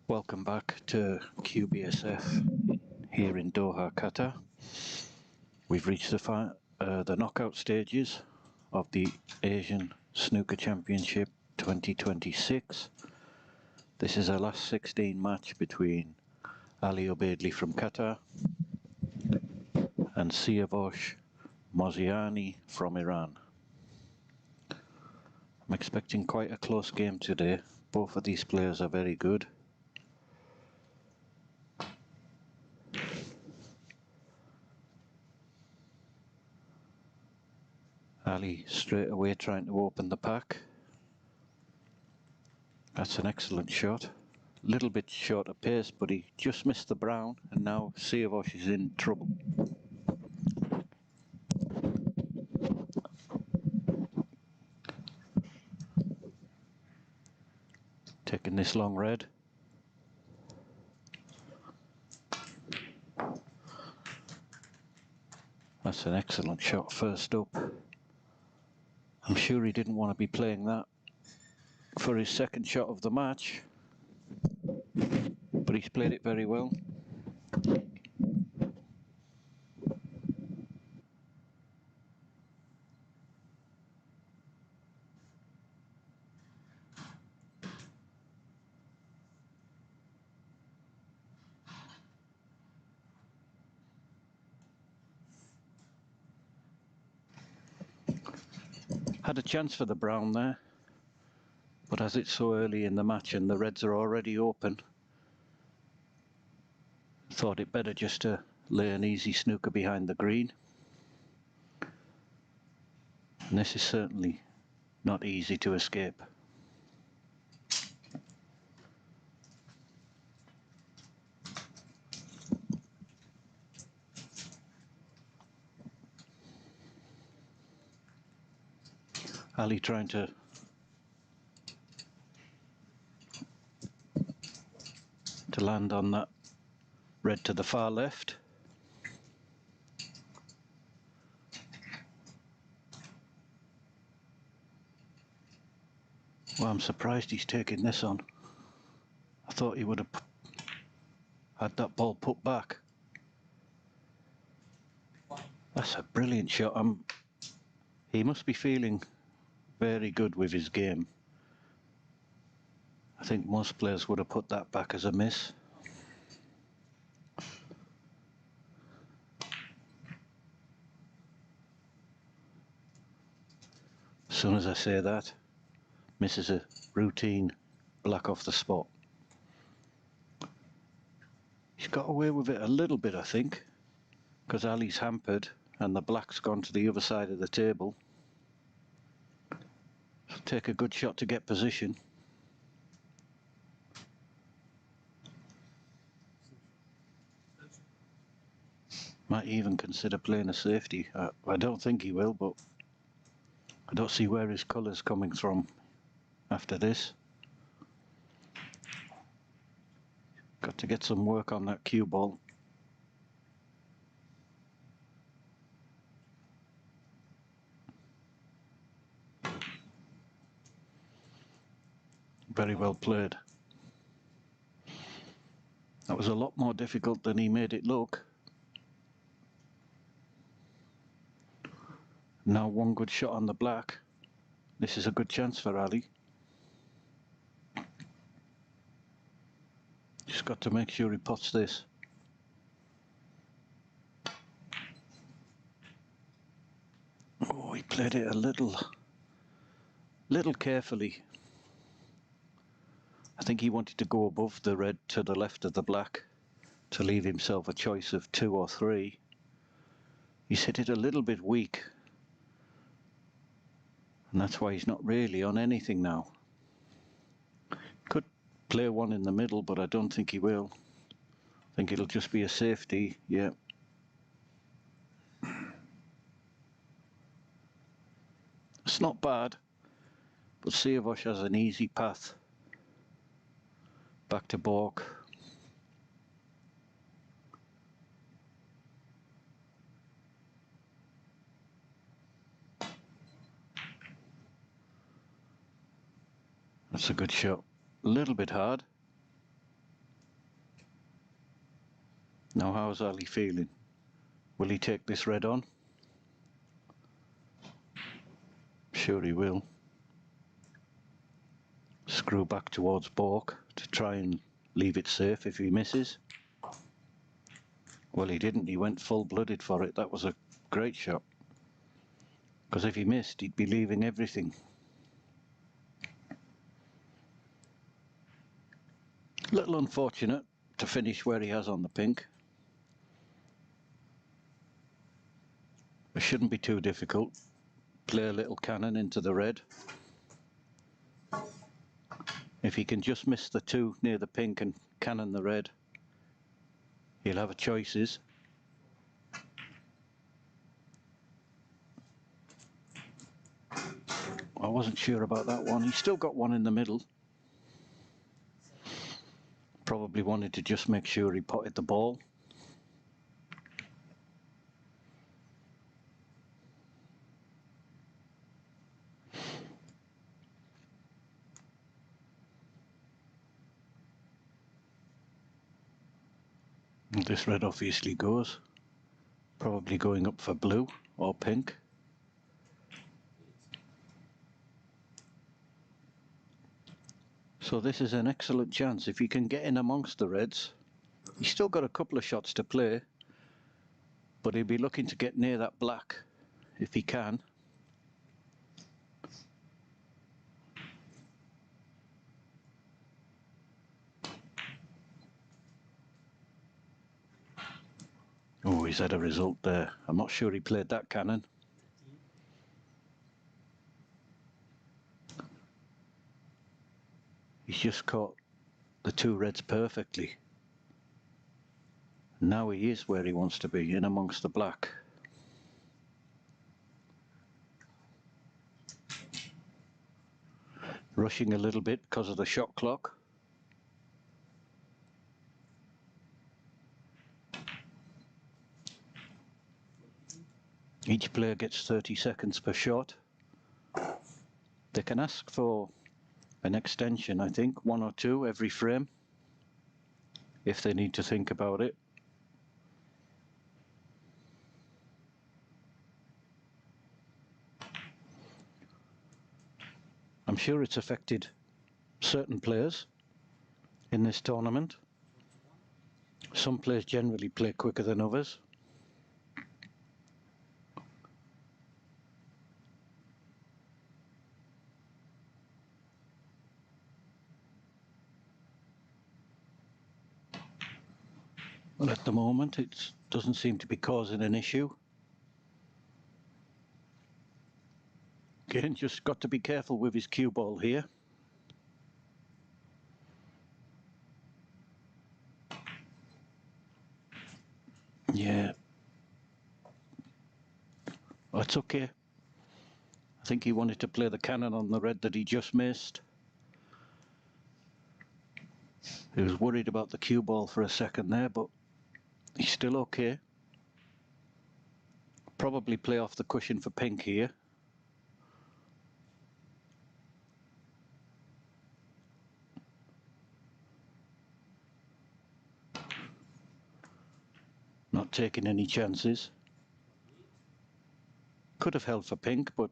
Welcome back to QBSF here in Doha, Qatar. We've reached the knockout stages of the Asian Snooker Championship 2026. This is a last 16 match between ALOBAIDLI from Qatar and SIYAVOSH MOZAYANI from Iran. I'm expecting quite a close game today. Both of these players are very good. Ali straight away trying to open the pack. That's an excellent shot. Little bit short of pace, but he just missed the brown, and now SIYAVOSH is in trouble. Taking this long red. That's an excellent shot first up. I'm sure he didn't want to be playing that for his second shot of the match, but he's played it very well. Had a chance for the brown there, but as it's so early in the match and the reds are already open, thought it better just to lay an easy snooker behind the green. And this is certainly not easy to escape. Ali trying to land on that red to the far left. Well, I'm surprised he's taking this on. I thought he would have had that ball put back. That's a brilliant shot. He must be feeling very good with his game. I think most players would have put that back as a miss. As soon as I say that, misses a routine black off the spot. He's got away with it a little bit, I think, because Ali's hampered and the black's gone to the other side of the table. Take a good shot to get position. Might even consider playing a safety. I don't think he will, but I don't see where his colour's coming from after this. Got to get some work on that cue ball. Very well played. That was a lot more difficult than he made it look. Now one good shot on the black. This is a good chance for Ali. Just got to make sure he pots this. Oh, he played it a little carefully. I think he wanted to go above the red to the left of the black to leave himself a choice of 2 or 3. He's hit it a little bit weak, and that's why he's not really on anything now. Could play one in the middle, but I don't think he will. I think it'll just be a safety, yeah. It's not bad, but SIYAVOSH has an easy path back to balk. That's a good shot. A little bit hard. Now how's Ali feeling? Will he take this red on? Sure he will. Screw back towards balk to try and leave it safe if he misses. Well, he didn't. He went full-blooded for it. That was a great shot. Because if he missed, he'd be leaving everything. Little unfortunate to finish where he has on the pink. It shouldn't be too difficult. Play a little cannon into the red. If he can just miss the 2 near the pink and cannon the red, he'll have a choices. I wasn't sure about that one. He's still got one in the middle. Probably wanted to just make sure he potted the ball. This red obviously goes. Probably going up for blue or pink. So this is an excellent chance. If he can get in amongst the reds, he's still got a couple of shots to play, but he'll be looking to get near that black if he can. Oh, he's had a result there. I'm not sure he played that cannon. He's just caught the 2 reds perfectly. Now he is where he wants to be, in amongst the black. Rushing a little bit because of the shot clock. Each player gets 30 seconds per shot. They can ask for an extension, I think, 1 or 2 every frame, if they need to think about it. I'm sure it's affected certain players in this tournament. Some players generally play quicker than others. Well, at the moment, it doesn't seem to be causing an issue. Again, just got to be careful with his cue ball here. Yeah, Oh, it's okay. I think he wanted to play the cannon on the red that he just missed. He was worried about the cue ball for a second there, but he's still okay. Probably play off the cushion for pink here. Not taking any chances. Could have held for pink, but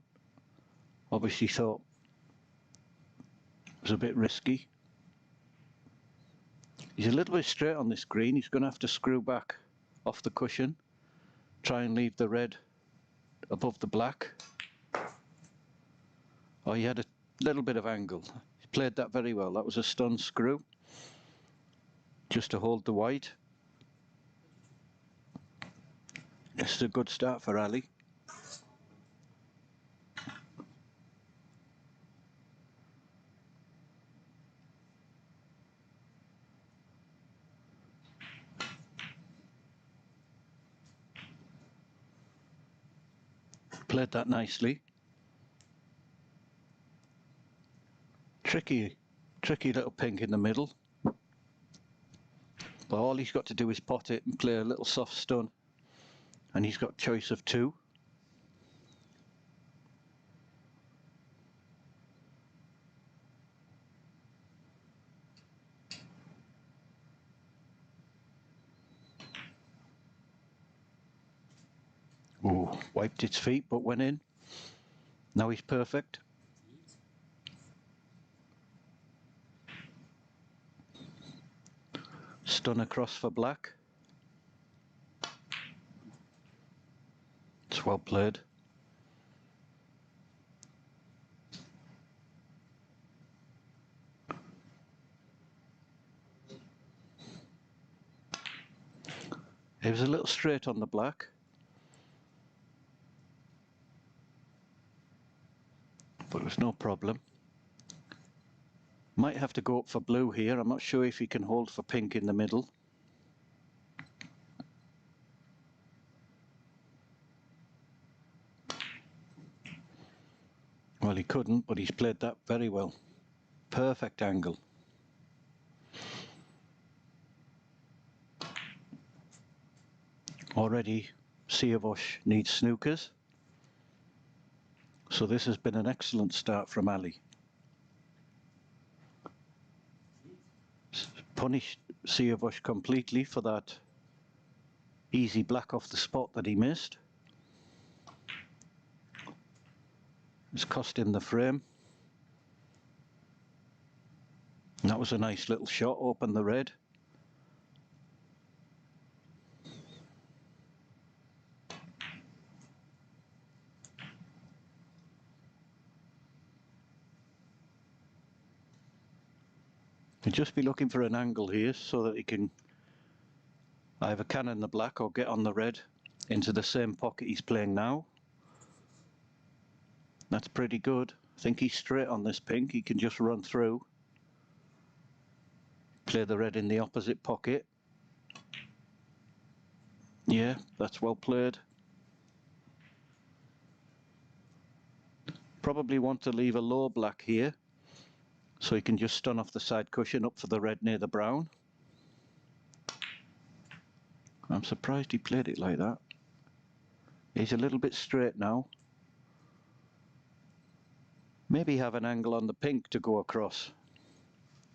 obviously thought it was a bit risky. He's a little bit straight on this green. He's going to have to screw back off the cushion, try and leave the red above the black. Oh, he had a little bit of angle. He played that very well. That was a stun screw, just to hold the white. This is a good start for Ali. Played that nicely. Tricky little pink in the middle. But all he's got to do is pot it and play a little soft stun. And he's got choice of 2. Ooh, wiped its feet but went in. Now he's perfect. Stun across for black. It's well played. It was a little straight on the black. But it was no problem. Might have to go up for blue here. I'm not sure if he can hold for pink in the middle. Well, he couldn't, but he's played that very well. Perfect angle. Already, SIYAVOSH needs snookers. So this has been an excellent start from Ali. Punished SIYAVOSH completely for that easy black off the spot that he missed. It's cost him the frame. And that was a nice little shot, open the red. He'll just be looking for an angle here so that he can either cannon the black or get on the red into the same pocket he's playing now. That's pretty good. I think he's straight on this pink. He can just run through. Play the red in the opposite pocket. Yeah, that's well played. Probably want to leave a low black here, so he can just stun off the side cushion up for the red near the brown. I'm surprised he played it like that. He's a little bit straight now. Maybe have an angle on the pink to go across.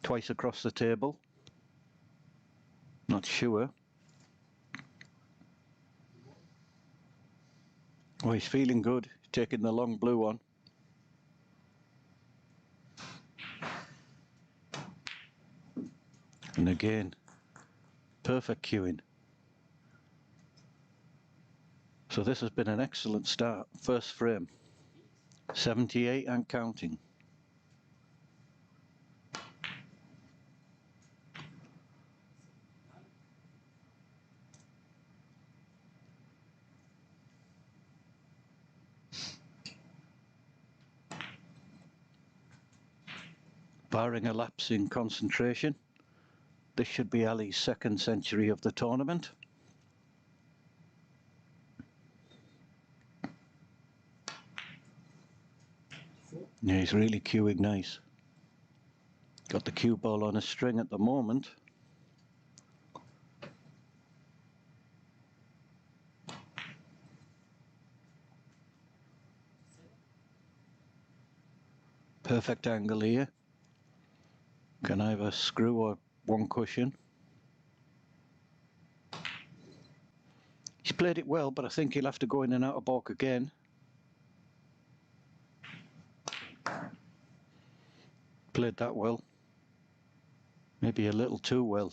Twice across the table. Not sure. Oh, he's feeling good. He's taking the long blue on. And again, perfect cueing. So this has been an excellent start. First frame. 78 and counting. Barring a lapse in concentration, this should be Ali's second century of the tournament. Yeah, he's really cueing nice. Got the cue ball on a string at the moment. Perfect angle here. Can either screw or one cushion. He's played it well, but I think he'll have to go in and out of balk again. Played that well. Maybe a little too well.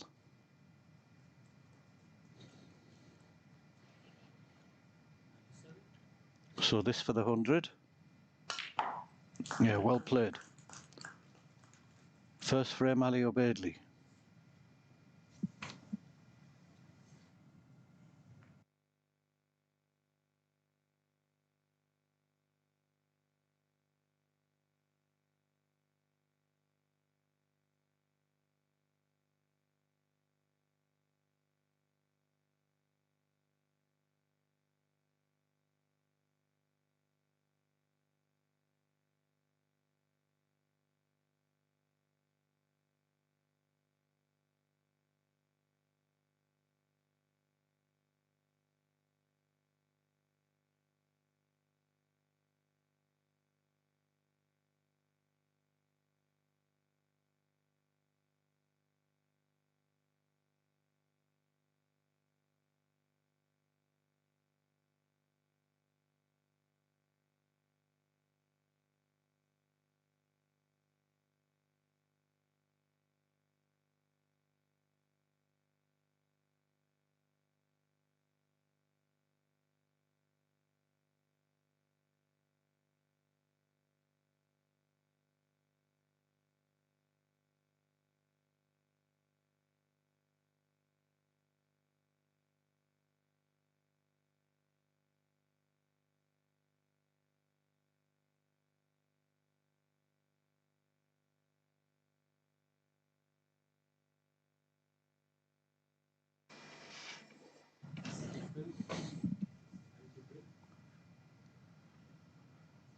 So this for the 100. Yeah, well played. First frame, ALOBAIDLI.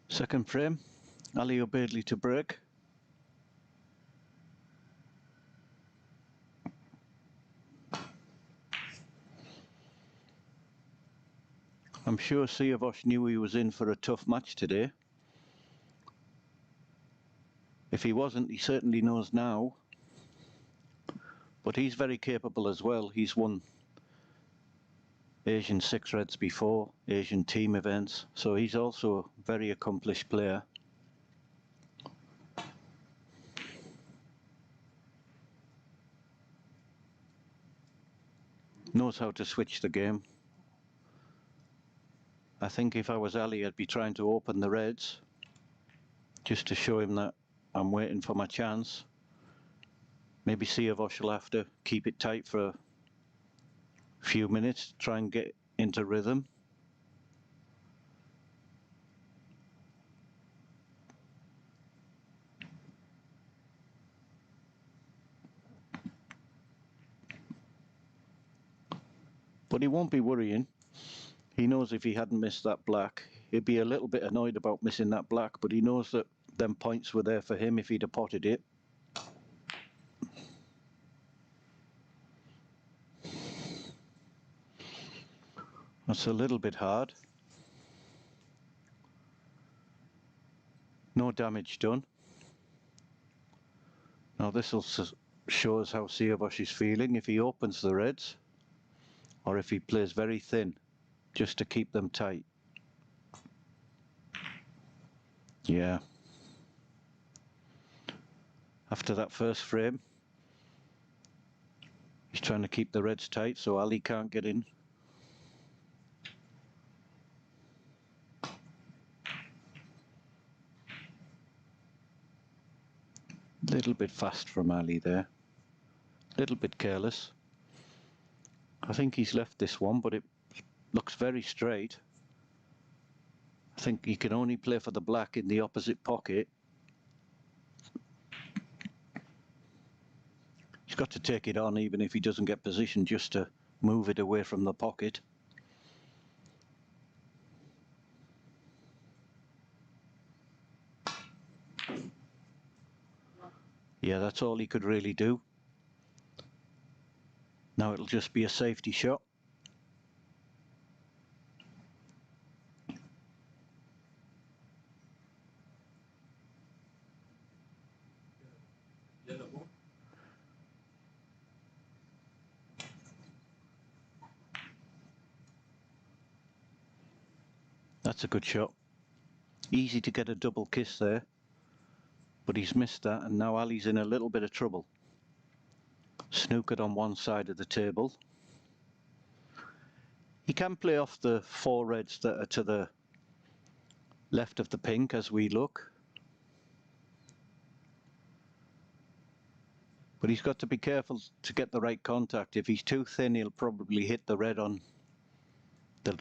Second frame, ALOBAIDLI to break. I'm sure SIYAVOSH knew he was in for a tough match today. If he wasn't, he certainly knows now. But he's very capable as well. He's won Asian 6 Reds before, Asian team events, so he's also a very accomplished player. Knows how to switch the game. I think if I was Ali, I'd be trying to open the Reds, just to show him that I'm waiting for my chance. Maybe SIYAVOSH will have to keep it tight for a few minutes, try and get into rhythm. But he won't be worrying. He knows if he hadn't missed that black, he'd be a little bit annoyed about missing that black, but he knows that them points were there for him if he'd have potted it. That's a little bit hard. No damage done. Now this will show us how SIYAVOSH is feeling if he opens the Reds, or if he plays very thin, just to keep them tight. Yeah. After that first frame, he's trying to keep the Reds tight so Ali can't get in. Little bit fast from Ali there. Little bit careless. I think he's left this one, but it looks very straight. I think he can only play for the black in the opposite pocket. He's got to take it on even if he doesn't get position, just to move it away from the pocket. Yeah, that's all he could really do. Now it'll just be a safety shot. That's a good shot. Easy to get a double kiss there, but he's missed that, and now Ali's in a little bit of trouble. Snookered on one side of the table. He can play off the 4 reds that are to the left of the pink as we look. But he's got to be careful to get the right contact. If he's too thin, he'll probably hit the red on the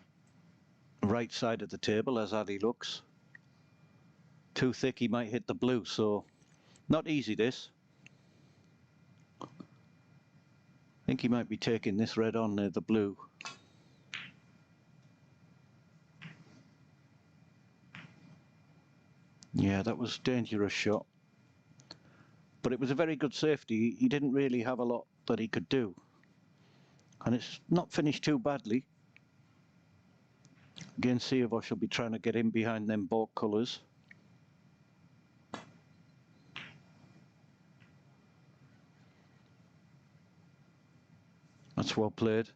right side of the table as Ali looks. Too thick, he might hit the blue, so not easy this. I think he might be taking this red on near the blue. Yeah, that was a dangerous shot. But it was a very good safety. He didn't really have a lot that he could do. And it's not finished too badly. Again, SIYAVOSH will be trying to get in behind them Bork colours. That's well played.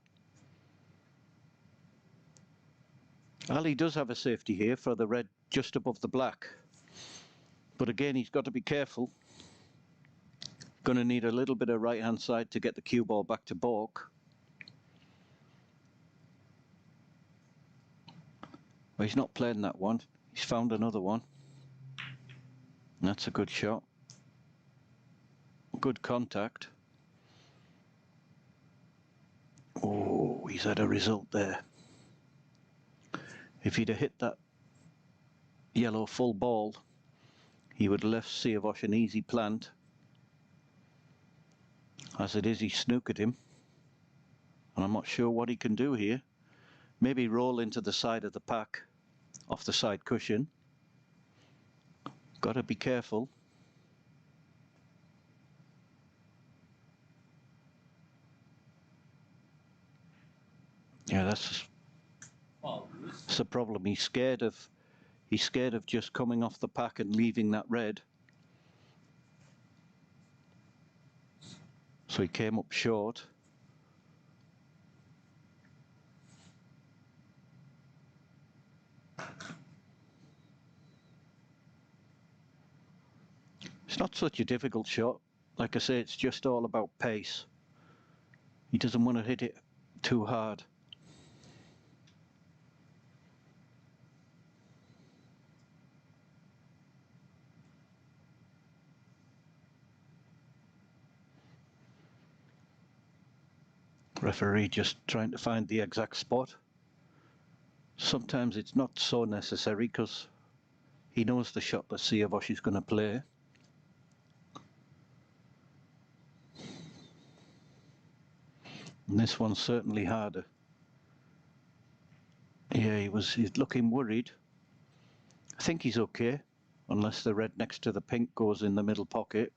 Ali does have a safety here for the red just above the black. But again, he's got to be careful. Going to need a little bit of right-hand side to get the cue ball back to Bork. Well, he's not playing that one. He's found another one. That's a good shot. Good contact. Oh, he's had a result there. If he'd have hit that yellow full ball, he would have left SIYAVOSH an easy plant. As it is, he snookered him. And I'm not sure what he can do here. Maybe roll into the side of the pack, off the side cushion. Got to be careful. Yeah, that's the problem. He's scared of just coming off the pack and leaving that red. So he came up short. It's not such a difficult shot. Like I say, it's just all about pace. He doesn't want to hit it too hard. Referee just trying to find the exact spot. Sometimes it's not so necessary because he knows the shot that SIYAVOSH is going to play. And this one's certainly harder. Yeah, he's looking worried. I think he's okay, unless the red next to the pink goes in the middle pocket.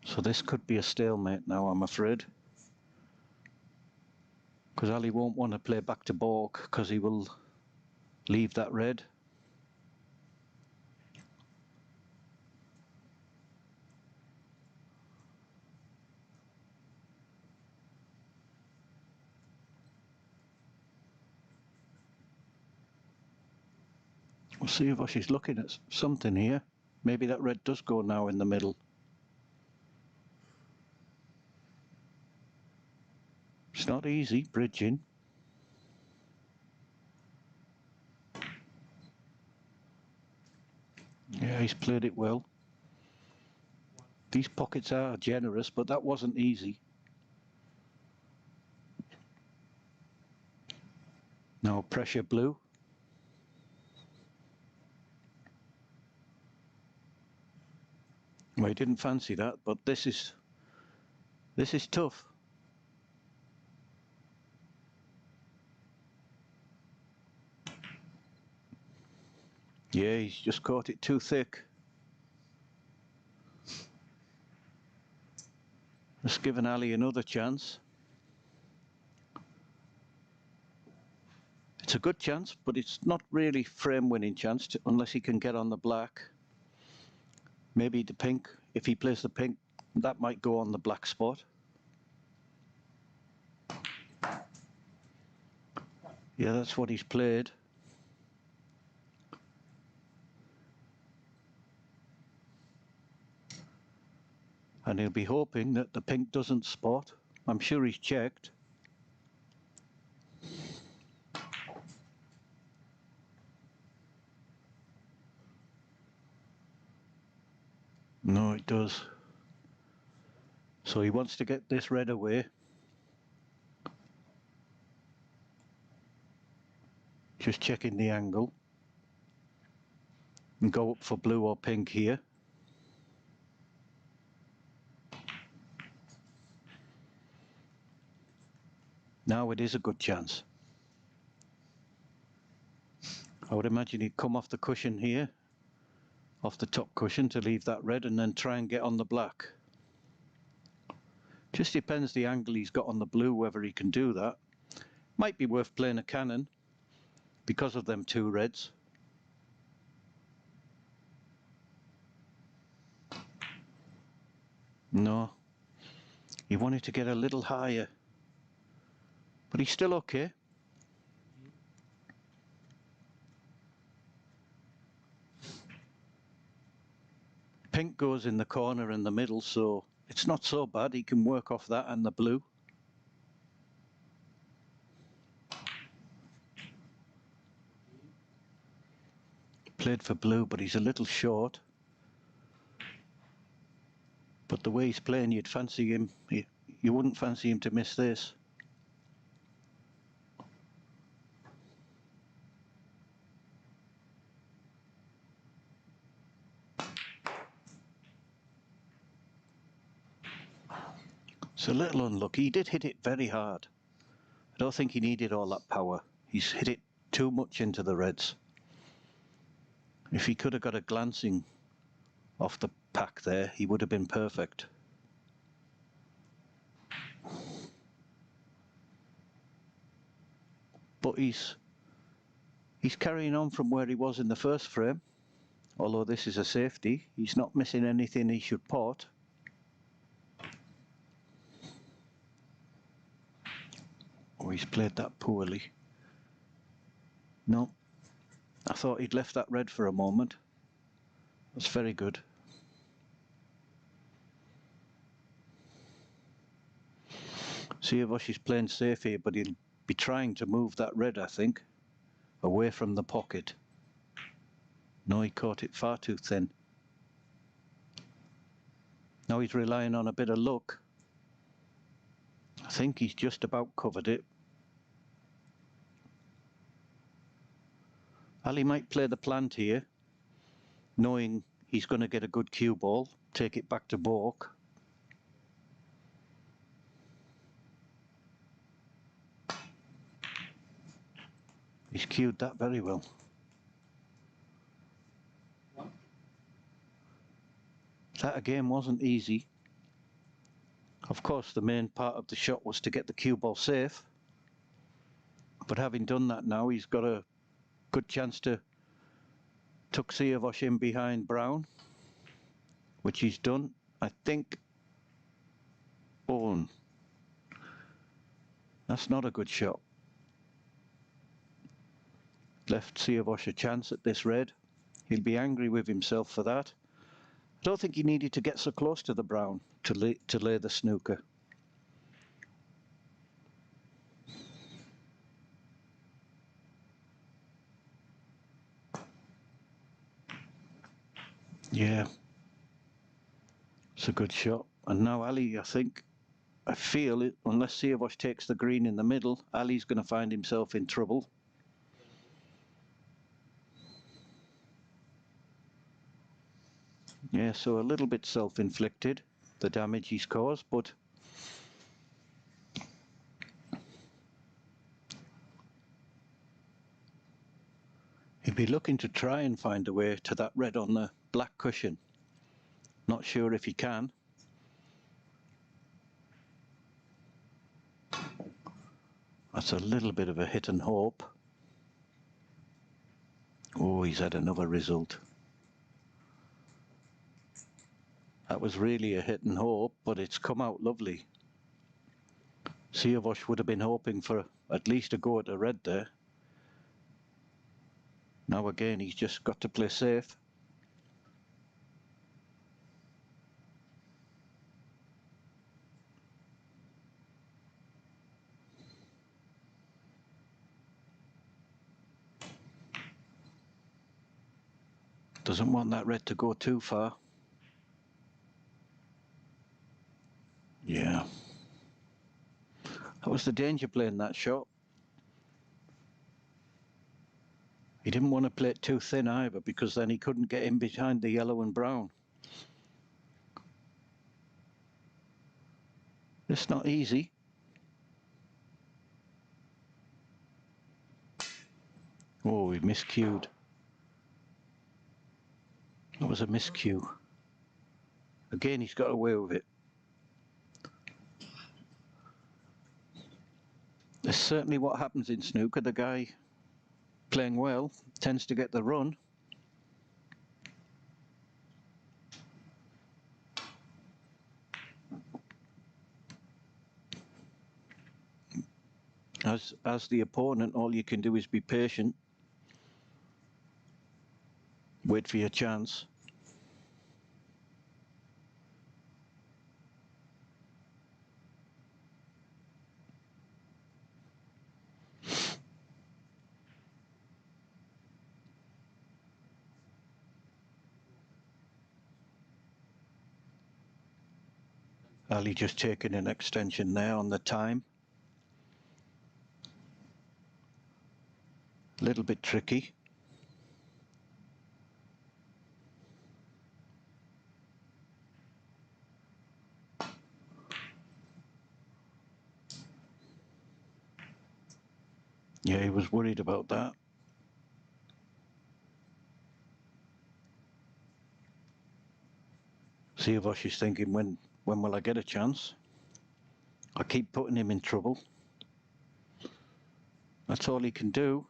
So this could be a stalemate now, I'm afraid. Because Ali won't want to play back to Bork because he will leave that red. We'll see if she's looking at something here. Maybe that red does go now in the middle. It's not easy bridging. Yeah, he's played it well. These pockets are generous, but that wasn't easy. Now pressure blue. Well, he didn't fancy that, but this is tough. Yeah, he's just caught it too thick. Just giving Ali another chance. It's a good chance, but it's not really frame-winning chance unless he can get on the black. Maybe the pink. If he plays the pink, that might go on the black spot. Yeah, that's what he's played. And he'll be hoping that the pink doesn't spot. I'm sure he's checked. No, it does. So he wants to get this red away. Just checking the angle. And go up for blue or pink here. Now it is a good chance. I would imagine he'd come off the cushion here, off the top cushion to leave that red and then try and get on the black. Just depends the angle he's got on the blue, whether he can do that. Might be worth playing a cannon because of them two reds. No, he wanted to get a little higher, but he's still okay. Pink goes in the corner in the middle, so it's not so bad. He can work off that and the blue. Played for blue, but he's a little short. But the way he's playing, you'd fancy him. You wouldn't fancy him to miss this. It's a little unlucky. He did hit it very hard. I don't think he needed all that power. He's hit it too much into the reds. If he could have got a glancing off the pack there, he would have been perfect. But he's carrying on from where he was in the first frame. Although this is a safety, he's not missing anything he should pot. Oh, he's played that poorly. No, I thought he'd left that red for a moment. That's very good. SIYAVOSH is playing safe here, but he'll be trying to move that red, I think, away from the pocket. No, he caught it far too thin. Now he's relying on a bit of luck. I think he's just about covered it. Ali might play the plant here, knowing he's going to get a good cue ball, take it back to balk. He's cued that very well. That again wasn't easy. Of course, the main part of the shot was to get the cue ball safe. But having done that now, he's got a good chance to tuck SIYAVOSH in behind Brown, which he's done. I think. Oh, that's not a good shot. Left SIYAVOSH a chance at this red. He'll be angry with himself for that. I don't think he needed to get so close to the brown to lay the snooker. Yeah, it's a good shot. And now Ali, I feel it, unless SIYAVOSH takes the green in the middle, Ali's going to find himself in trouble. Yeah, so a little bit self-inflicted, the damage he's caused, but He'd be looking to try and find a way to that red on the black cushion. Not sure if he can. That's a little bit of a hit and hope. Oh, he's had another result. That was really a hit and hope, but it's come out lovely. SIYAVOSH would have been hoping for at least a go at a red there. Now again, he's just got to play safe. Doesn't want that red to go too far. Yeah. That was the danger playing that shot. He didn't want to play it too thin either, because then he couldn't get in behind the yellow and brown. It's not easy. Oh, he miscued. That was a miscue. Again, he's got away with it. That's certainly what happens in snooker. The guy playing well tends to get the run. As the opponent, all you can do is be patient. Wait for your chance. Ali just taking an extension there on the time. A little bit tricky. Yeah, he was worried about that. SIYAVOSH is thinking, when will I get a chance? I keep putting him in trouble. That's all he can do.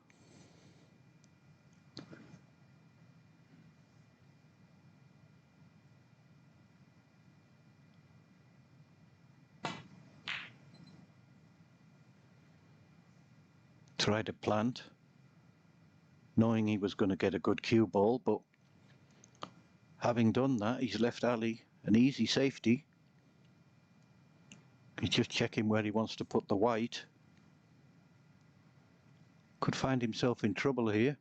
Tried to plant, knowing he was going to get a good cue ball, but having done that, he's left Ali an easy safety. He's just checking where he wants to put the white. Could find himself in trouble here.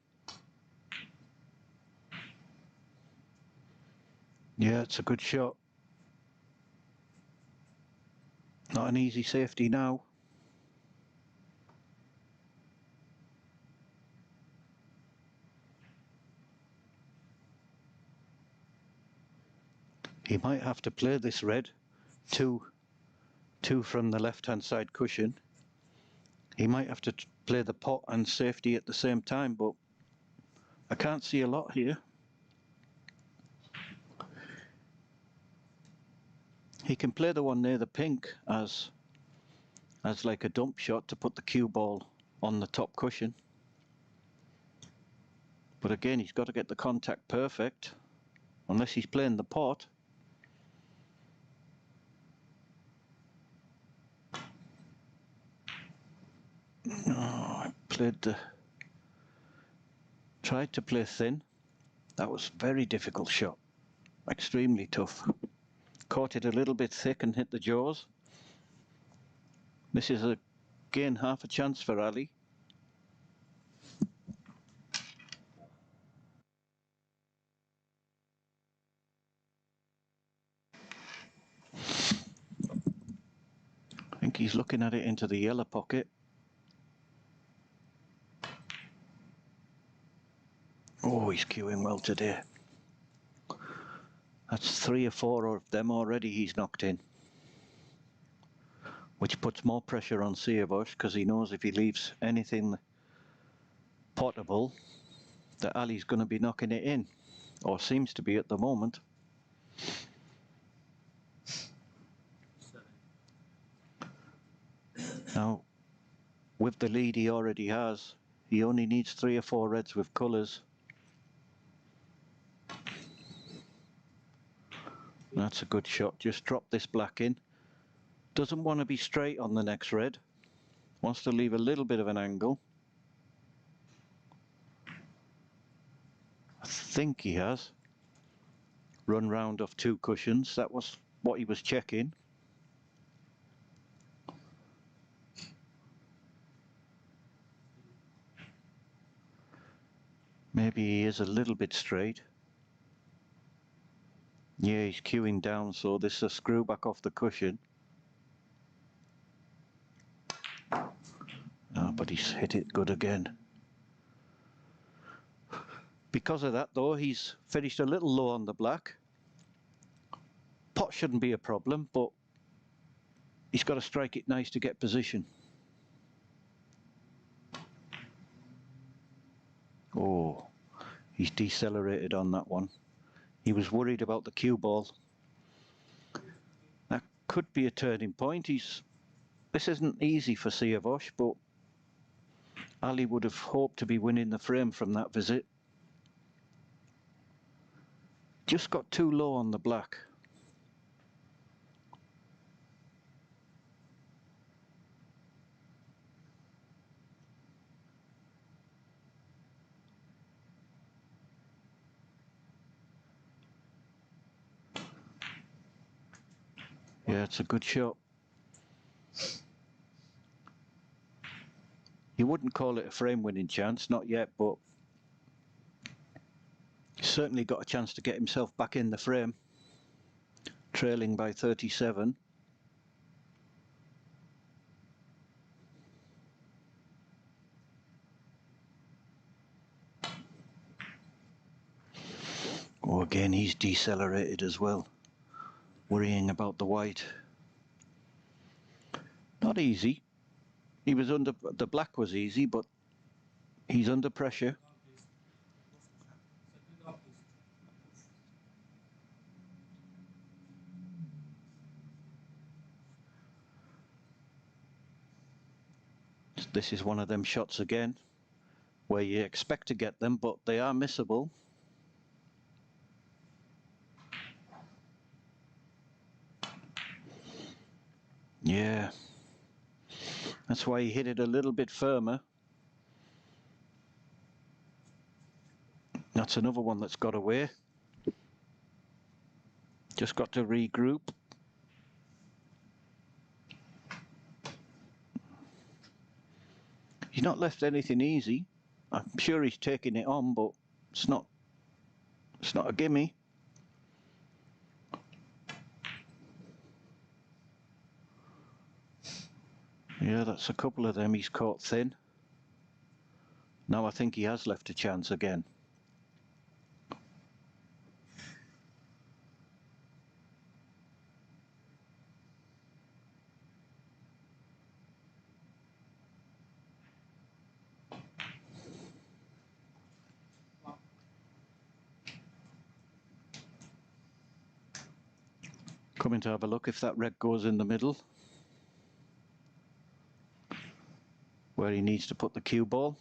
Yeah, it's a good shot. Not an easy safety now. He might have to play this red, two from the left-hand side cushion. He might have to play the pot and safety at the same time, but I can't see a lot here. He can play the one near the pink as like a dump shot to put the cue ball on the top cushion. But again, he's got to get the contact perfect, unless he's playing the pot. Oh, I tried to play thin. That was a very difficult shot. Extremely tough. Caught it a little bit thick and hit the jaws. This is again half a chance for Ali. I think he's looking at it into the yellow pocket. Oh, he's cueing well today. That's 3 or 4 of them already he's knocked in. Which puts more pressure on SIYAVOSH, because he knows if he leaves anything potable, that Ali's going to be knocking it in, or seems to be at the moment. Now, with the lead he already has, he only needs 3 or 4 reds with colours. That's a good shot. Just drop this black in. Doesn't want to be straight on the next red. Wants to leave a little bit of an angle. I think he has. Run round off 2 cushions. That was what he was checking. Maybe he is a little bit straight. Yeah, he's queuing down, so this is a screw back off the cushion. Oh, but he's hit it good again. Because of that, though, he's finished a little low on the black. Pot shouldn't be a problem, but he's got to strike it nice to get position. Oh, he's decelerated on that one. He was worried about the cue ball. That could be a turning point. This isn't easy for SIYAVOSH, but Ali would have hoped to be winning the frame from that visit. Just got too low on the black. Yeah, it's a good shot. You wouldn't call it a frame winning chance, not yet, but he's certainly got a chance to get himself back in the frame. Trailing by 37. Oh, again, he's decelerated as well. Worrying about the white. Not easy. He was under, the black was easy, but he's under pressure. This is one of them shots again, where you expect to get them, but they are missable. Yeah. That's why he hit it a little bit firmer. That's another one that's got away. Just got to regroup. He's not left anything easy. I'm sure he's taking it on, but it's not a gimme. Yeah, that's a couple of them he's caught thin. Now I think he has left a chance again. Coming to have a look if that red goes in the middle, where he needs to put the cue ball.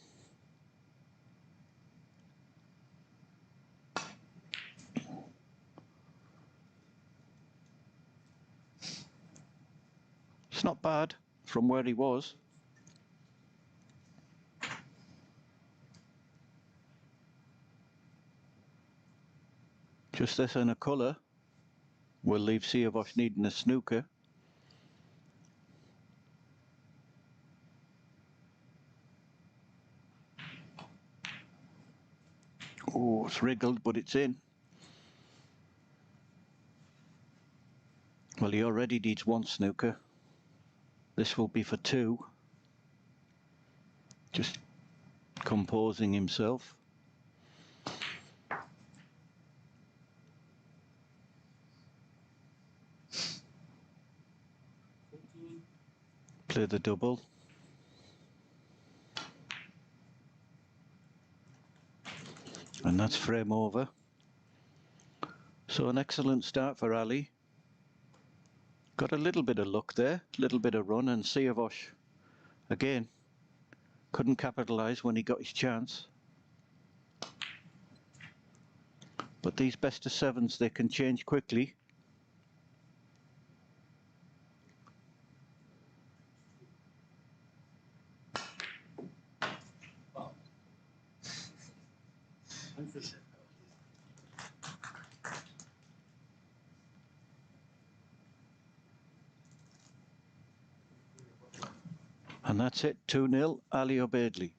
It's not bad from where he was. Just this and a colour will leave SIYAVOSH needing a snooker. Oh, it's wriggled, but it's in. Well, he already needs 1 snooker. This will be for 2. Just composing himself. Play the double. And that's frame over. So an excellent start for Ali. Got a little bit of luck there, a little bit of run, and SIYAVOSH again couldn't capitalise when he got his chance. But these best of sevens, they can change quickly. And that's it, 2-0, ALOBAIDLI.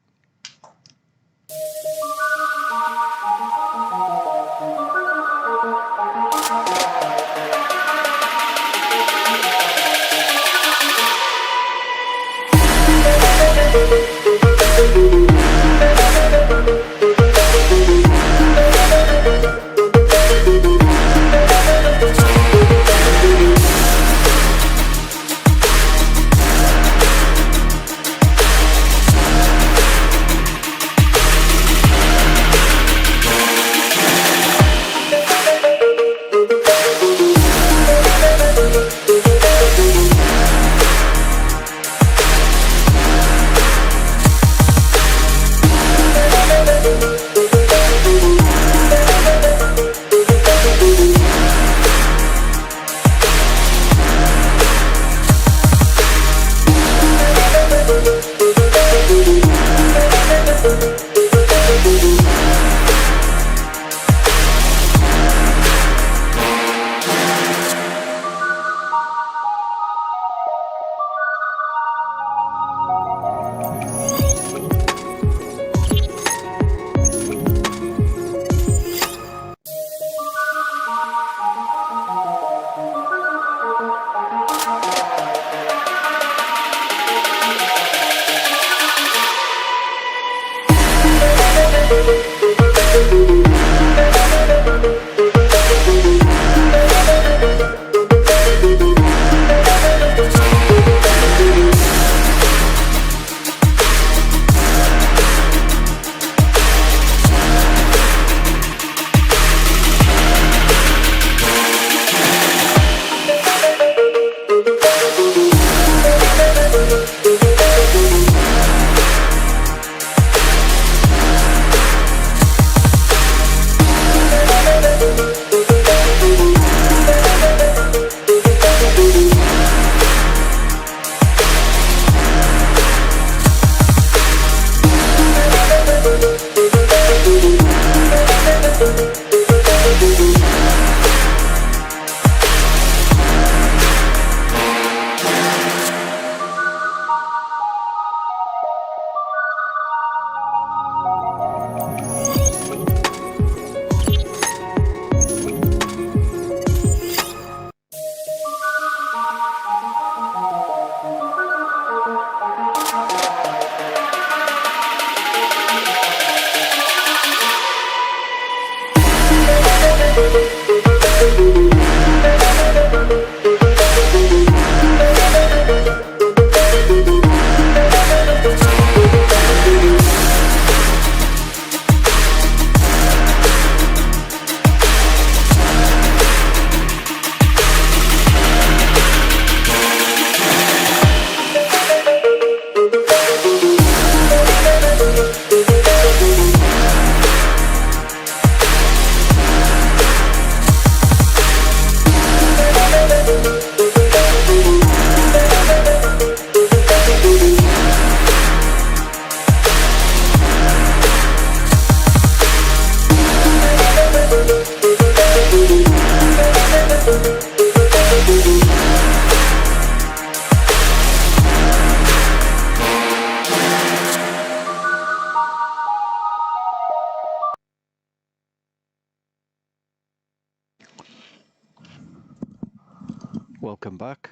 Welcome back.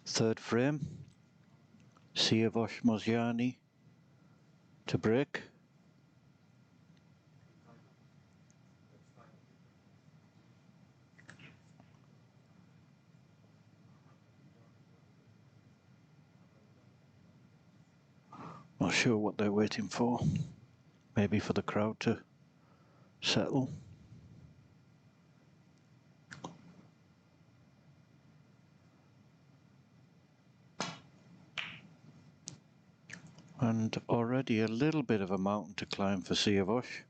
Third frame. SIYAVOSH MOZAYANI to break. Not sure what they're waiting for. Maybe for the crowd to settle. And already a little bit of a mountain to climb for SIYAVOSH.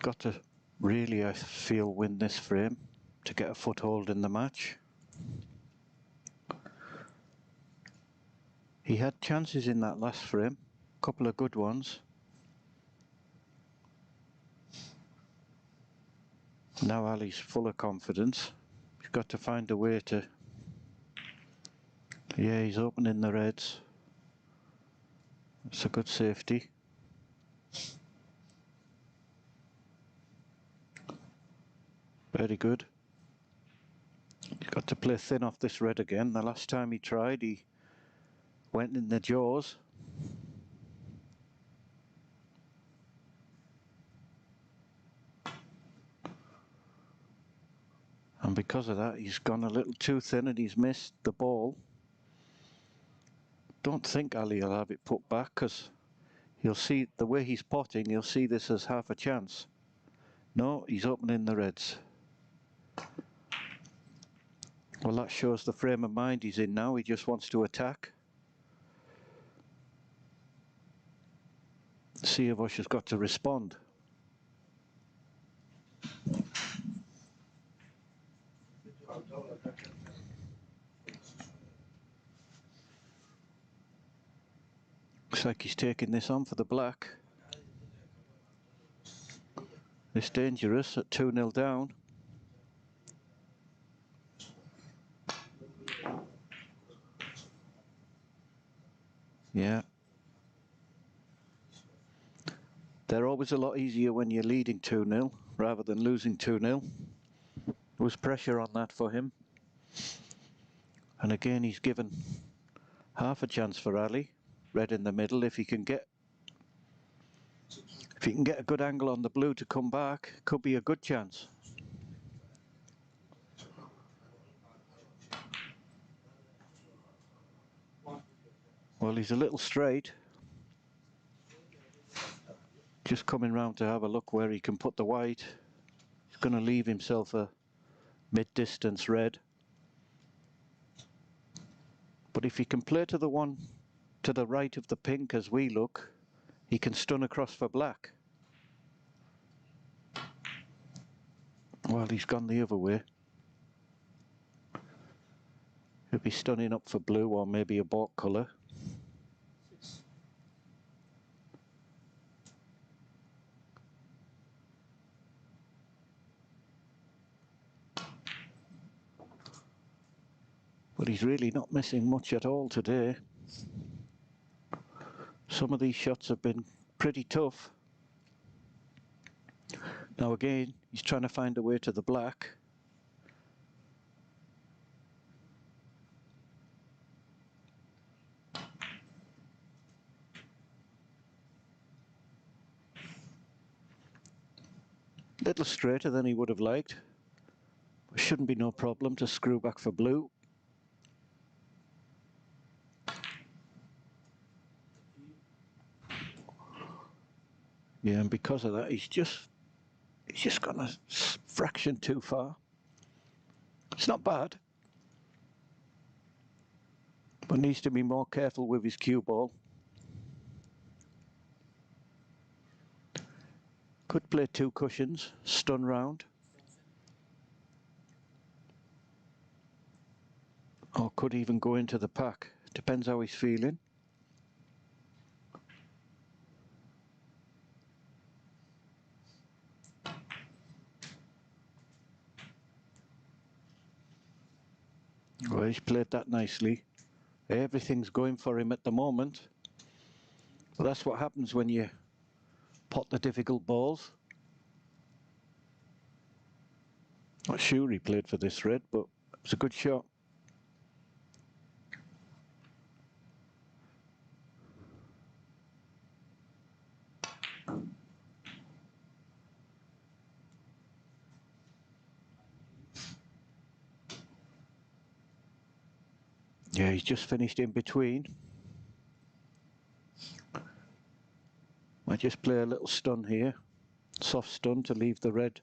Got to really, I feel, win this frame to get a foothold in the match. He had chances in that last frame, a couple of good ones. Now Ali's full of confidence. He's got to find a way to... Yeah, he's opening the reds. It's a good safety. Very good. He's got to play thin off this red again. The last time he tried, he went in the jaws. And because of that, he's gone a little too thin and he's missed the ball. Don't think Ali will have it put back, because he'll see the way he's potting, he'll see this as half a chance. No, he's opening the reds. Well, that shows the frame of mind he's in now. He just wants to attack. SIYAVOSH has got to respond. Looks like he's taking this on for the black. It's dangerous at 2-0 down. Yeah. They're always a lot easier when you're leading 2-0 rather than losing 2-0. There was pressure on that for him. And again, he's given half a chance for Ali. Red in the middle. If he can get a good angle on the blue to come back, could be a good chance. Well, he's a little straight. Just coming round to have a look where he can put the white. He's going to leave himself a mid-distance red. But if he can play to the one to the right of the pink as we look, he can stun across for black. Well, he's gone the other way. He'll be stunning up for blue or maybe a bought colour. But he's really not missing much at all today. Some of these shots have been pretty tough. Now again, he's trying to find a way to the black. Little straighter than he would have liked. But shouldn't be no problem to screw back for blue. Yeah, and because of that, he's just gone a fraction too far. It's not bad, but needs to be more careful with his cue ball. Could play two cushions, stun round. Or could even go into the pack. Depends how he's feeling. Well, he's played that nicely. Everything's going for him at the moment. But that's what happens when you pot the difficult balls. Not sure he played for this red, but it was a good shot. Yeah, he's just finished in between. I just play a little stun here, soft stun to leave the red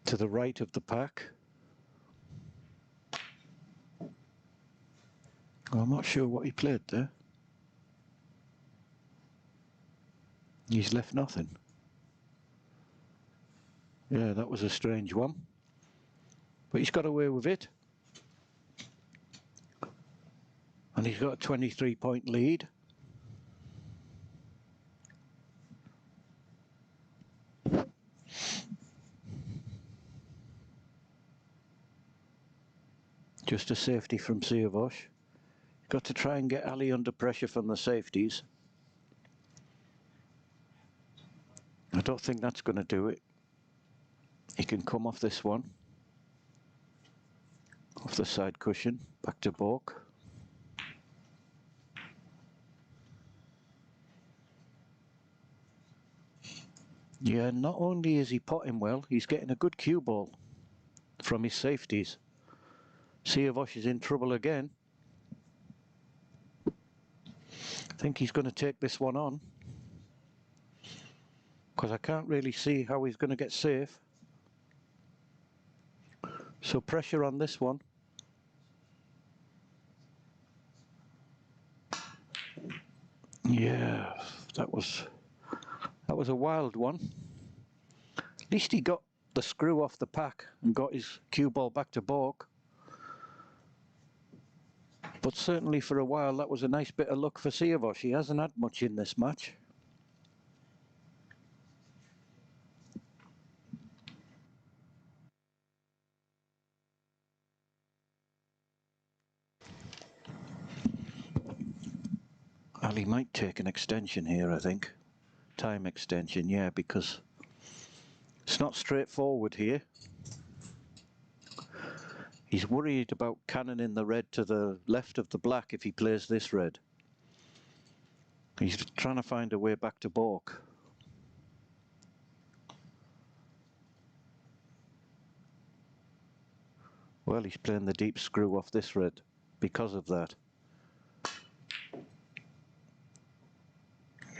to the right of the pack. Well, I'm not sure what he played there. He's left nothing. Yeah, that was a strange one. But he's got away with it. And he's got a 23-point lead. Just a safety from SIYAVOSH. Got to try and get Ali under pressure from the safeties. I don't think that's going to do it. He can come off this one. Off the side cushion, back to balk. Yeah, not only is he potting well, he's getting a good cue ball from his safeties. SIYAVOSH is in trouble again. I think he's going to take this one on, because I can't really see how he's going to get safe. So pressure on this one. Yeah, that was a wild one. At least he got the screw off the pack and got his cue ball back to balk. But certainly for a while that was a nice bit of luck for SIYAVOSH. He hasn't had much in this match. Ali might take an extension here, I think. Time extension, yeah, because it's not straightforward here. He's worried about cannoning the red to the left of the black if he plays this red. He's trying to find a way back to balk. Well, he's playing the deep screw off this red because of that.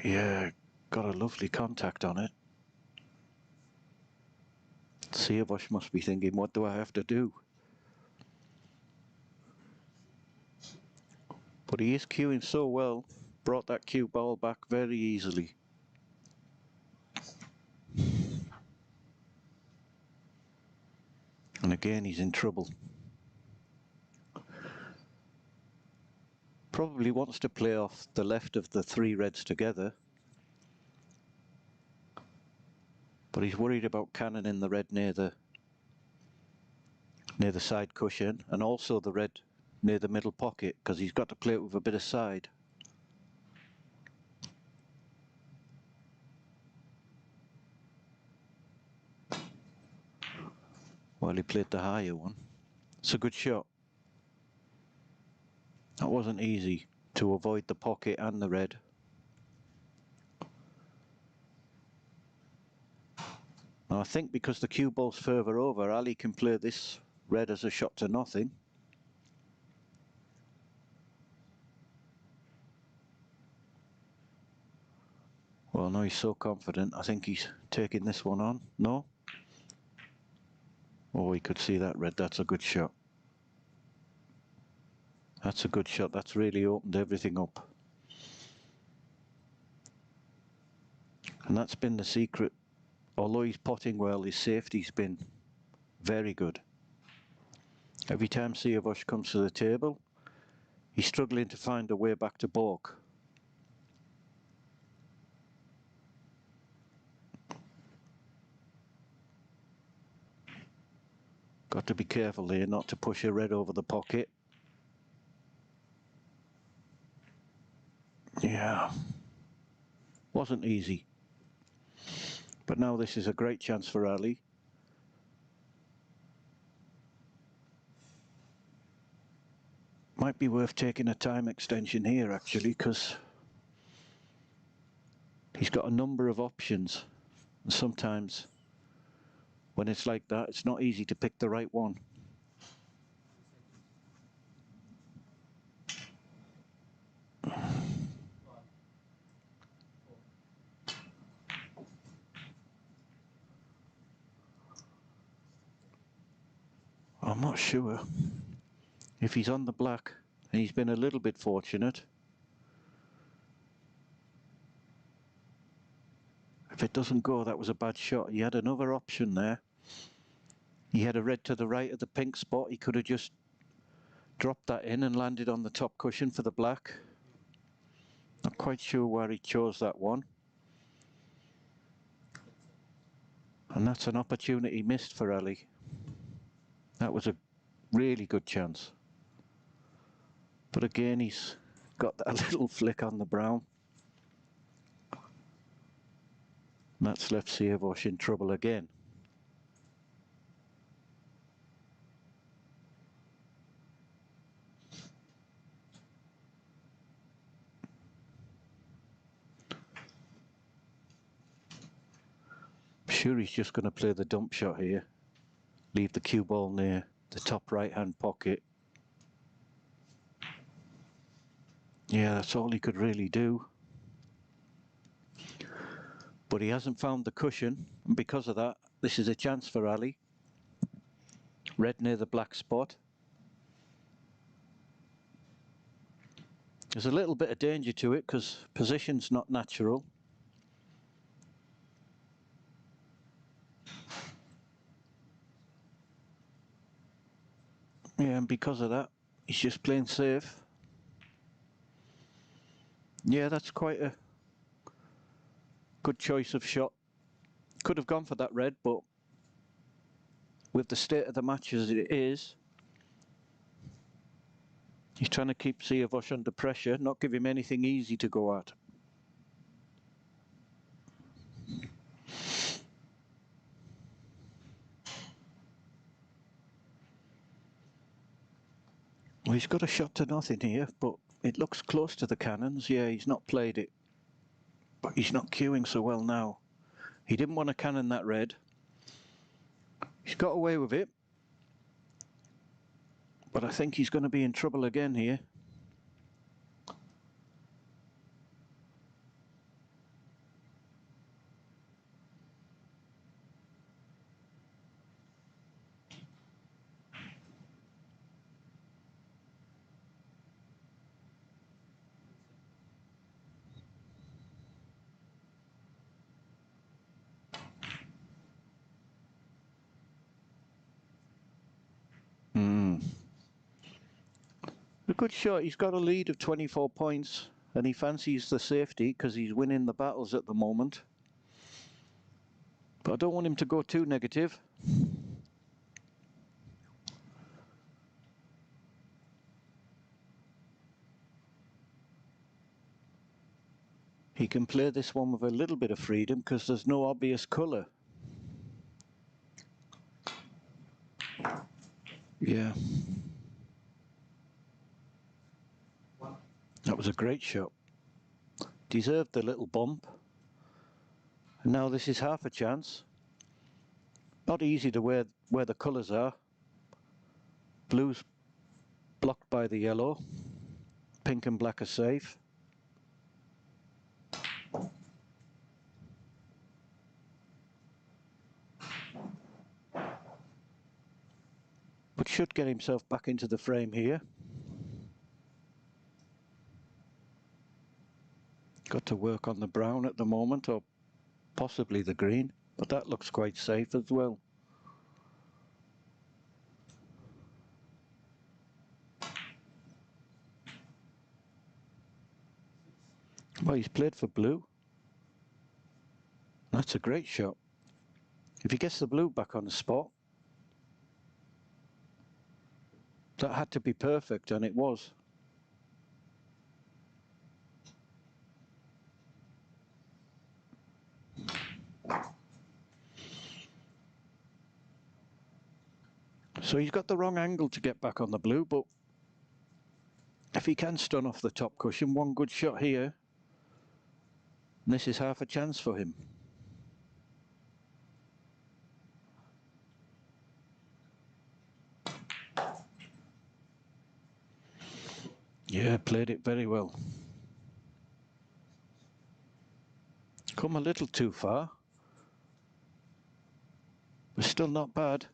Yeah, got a lovely contact on it. SIYAVOSH must be thinking, what do I have to do? But he is cueing so well, brought that cue ball back very easily. And again, he's in trouble. Probably wants to play off the left of the three reds together. But he's worried about cannoning the red near the side cushion, and also the red near the middle pocket, because he's got to play it with a bit of side. Well, he played the higher one. It's a good shot. That wasn't easy to avoid the pocket and the red. Now I think because the cue ball's further over, Ali can play this red as a shot to nothing. Well, no, he's so confident. I think he's taking this one on. No? Oh, he could see that red. That's a good shot. That's a good shot. That's really opened everything up. And that's been the secret. Although he's potting well, his safety's been very good. Every time SIYAVOSH comes to the table, he's struggling to find a way back to balk. Got to be careful here not to push a red over the pocket. Yeah, wasn't easy. But now this is a great chance for Ali. Might be worth taking a time extension here actually, because he's got a number of options. And sometimes when it's like that, it's not easy to pick the right one. I'm not sure if he's on the black, and he's been a little bit fortunate. If it doesn't go, that was a bad shot. He had another option there. He had a red to the right of the pink spot. He could have just dropped that in and landed on the top cushion for the black. Not quite sure where he chose that one. And that's an opportunity missed for Ali. That was a really good chance. But again, he's got that little flick on the brown. And that's left SIYAVOSH in trouble again. I'm sure he's just going to play the dump shot here. Leave the cue ball near the top right hand pocket. Yeah, that's all he could really do. But he hasn't found the cushion, and because of that, this is a chance for Ali. Red near the black spot. There's a little bit of danger to it because position's not natural. Yeah, and because of that, he's just playing safe. Yeah, that's quite a good choice of shot. Could have gone for that red, but with the state of the match as it is, he's trying to keep SIYAVOSH under pressure, not give him anything easy to go at. Well, he's got a shot to nothing here, but it looks close to the cannons. Yeah, he's not played it, but he's not cueing so well now. He didn't want to cannon that red. He's got away with it, but I think he's going to be in trouble again here. A good shot. He's got a lead of 24 points and he fancies the safety because he's winning the battles at the moment. But I don't want him to go too negative. He can play this one with a little bit of freedom because there's no obvious colour. Yeah. That was a great shot. Deserved the little bump. And now this is half a chance. Not easy to where the colours are. Blue's blocked by the yellow. Pink and black are safe. But should get himself back into the frame here. Got to work on the brown at the moment, or possibly the green, but that looks quite safe as well. Well, he's played for blue. That's a great shot. If he gets the blue back on the spot, that had to be perfect, and it was. So he's got the wrong angle to get back on the blue, but if he can stun off the top cushion, one good shot here, and this is half a chance for him. Yeah, played it very well. Come a little too far, but still not bad.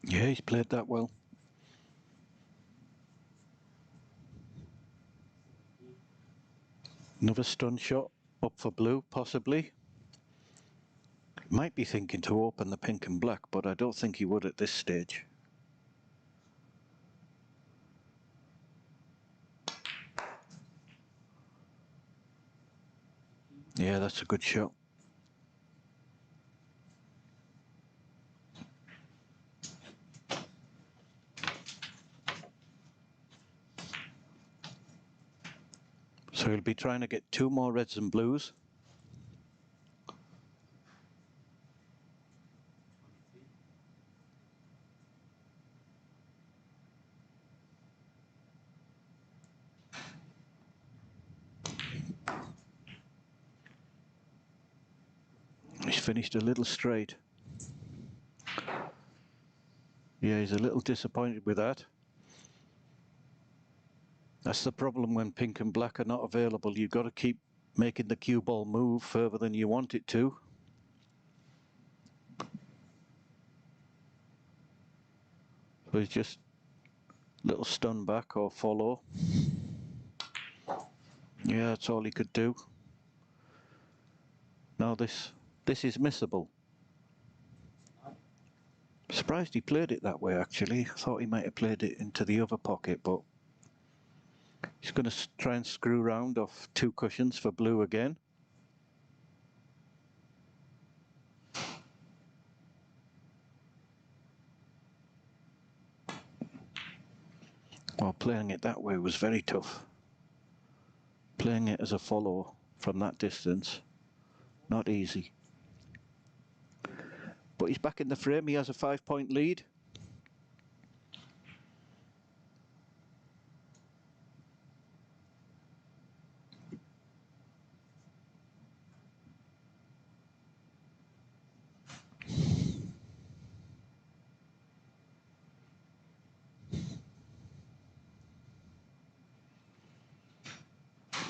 Yeah, he's played that well. Another stun shot up for blue, possibly. Might be thinking to open the pink and black, but I don't think he would at this stage. Yeah, that's a good shot. So he'll be trying to get 2 more reds and blues. He's finished a little straight. Yeah, he's a little disappointed with that. That's the problem when pink and black are not available. You've got to keep making the cue ball move further than you want it to. So he's just a little stun back or follow. Yeah, that's all he could do. Now this is missable. Surprised he played it that way, actually. I thought he might have played it into the other pocket, but he's going to try and screw round off 2 cushions for blue again. Well, playing it that way was very tough. Playing it as a follow from that distance, not easy. But he's back in the frame. He has a 5-point lead.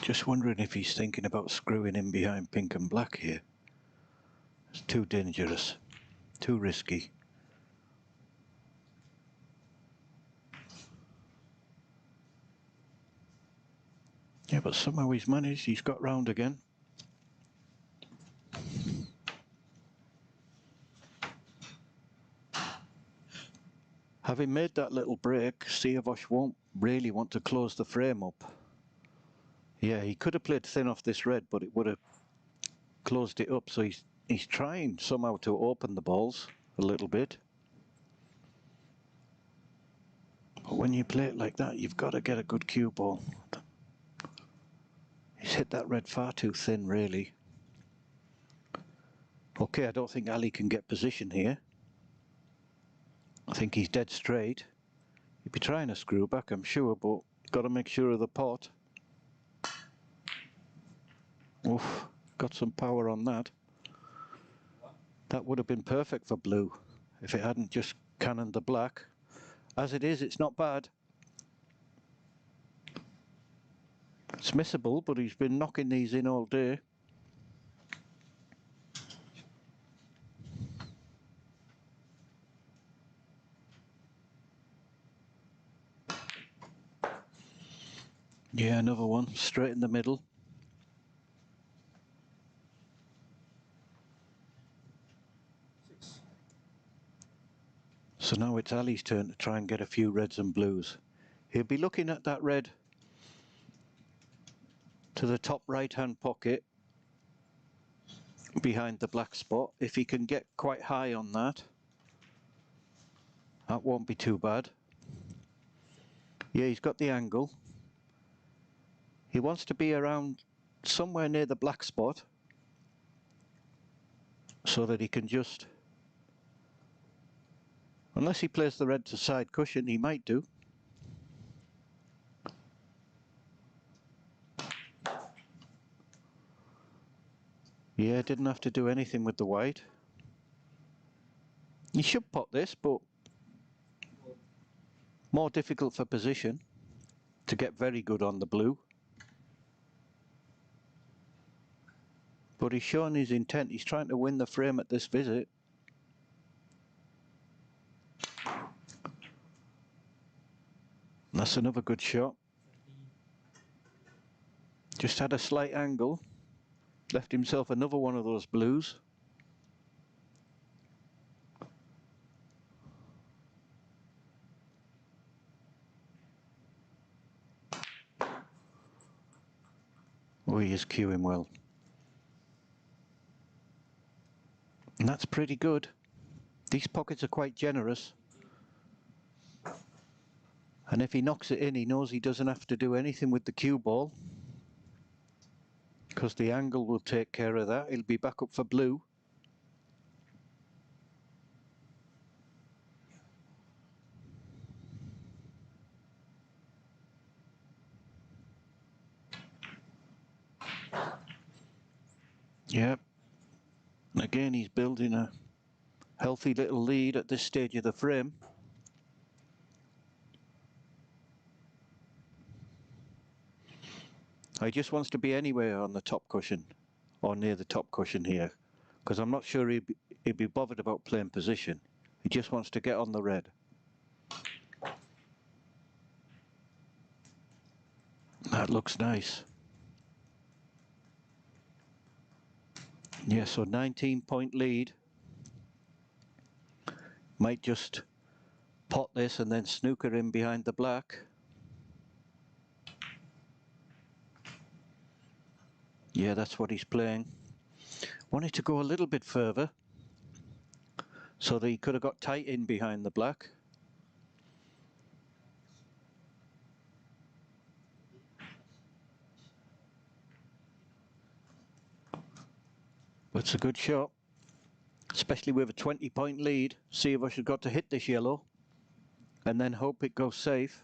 Just wondering if he's thinking about screwing in behind pink and black here. It's too dangerous, too risky. Yeah, but somehow he's managed. He's got round again. Having made that little break, SIYAVOSH won't really want to close the frame up. Yeah, he could have played thin off this red, but it would have closed it up. So he's trying somehow to open the balls a little bit. But when you play it like that, you've got to get a good cue ball. He's hit that red far too thin, really. Okay, I don't think Ali can get position here. I think he's dead straight. He'd be trying a screw back, I'm sure, but got to make sure of the pot. Oof, got some power on that. That would have been perfect for blue if it hadn't just cannoned the black. As it is, it's not bad. It's missable, but he's been knocking these in all day. Yeah, another one, straight in the middle. So now it's Ali's turn to try and get a few reds and blues. He'll be looking at that red to the top right-hand pocket behind the black spot. If he can get quite high on that, that won't be too bad. Yeah, he's got the angle. He wants to be around somewhere near the black spot so that he can just, unless he plays the red to side cushion, he might do. Yeah, didn't have to do anything with the white. He should pot this, but more difficult for position to get very good on the blue. But he's shown his intent. He's trying to win the frame at this visit. That's another good shot. Just had a slight angle. Left himself another one of those blues. Oh, he is cueing well. And that's pretty good. These pockets are quite generous. And if he knocks it in, he knows he doesn't have to do anything with the cue ball, because the angle will take care of that. He'll be back up for blue. Yep. And again, he's building a healthy little lead at this stage of the frame. He just wants to be anywhere on the top cushion, or near the top cushion here, because I'm not sure he'd be bothered about playing position. He just wants to get on the red. That looks nice. Yeah, so 19-point lead. Might just pot this and then snooker in behind the black. Yeah, that's what he's playing. Wanted to go a little bit further so that he could have got tight in behind the black. But it's a good shot, especially with a 20-point lead. SIYAVOSH has got to hit this yellow and then hope it goes safe.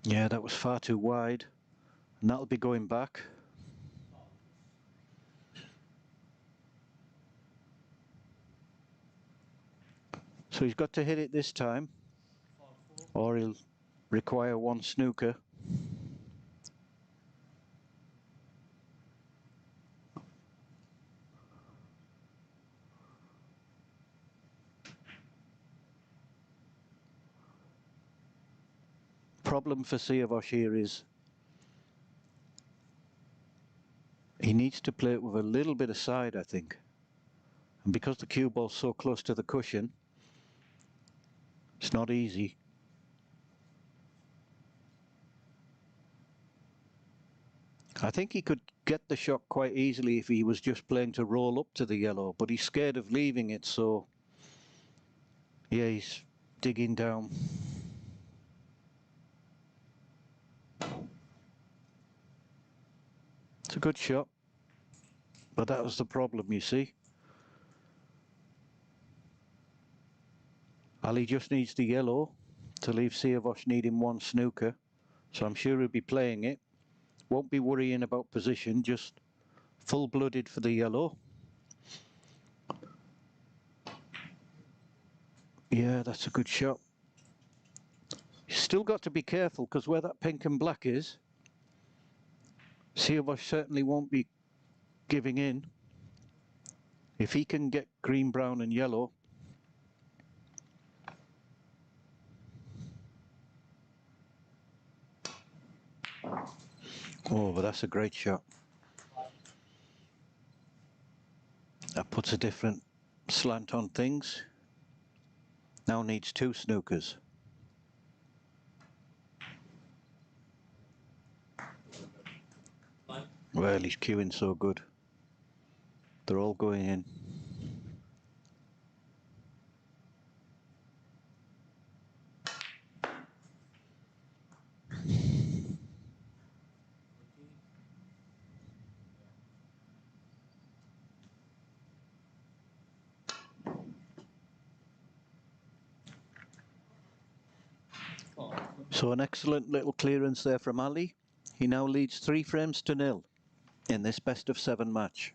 Yeah, that was far too wide, and that'll be going back. So he's got to hit it this time, or he'll require one snooker. Problem for SIYAVOSH here is he needs to play it with a little bit of side, I think. And because the cue ball's so close to the cushion, it's not easy. I think he could get the shot quite easily if he was just playing to roll up to the yellow, but he's scared of leaving it, so yeah, he's digging down. It's a good shot, but that was the problem, you see. Ali just needs the yellow to leave SIYAVOSH needing one snooker, so I'm sure he'll be playing it. Won't be worrying about position, just full-blooded for the yellow. Yeah, that's a good shot. You've still got to be careful, because where that pink and black is, SIYAVOSH certainly won't be giving in. If he can get green, brown and yellow, oh, but that's a great shot. That puts a different slant on things. Now needs two snookers. Well, he's cueing so good. They're all going in. So an excellent little clearance there from Ali. He now leads 3 frames to 0 in this best of 7 match.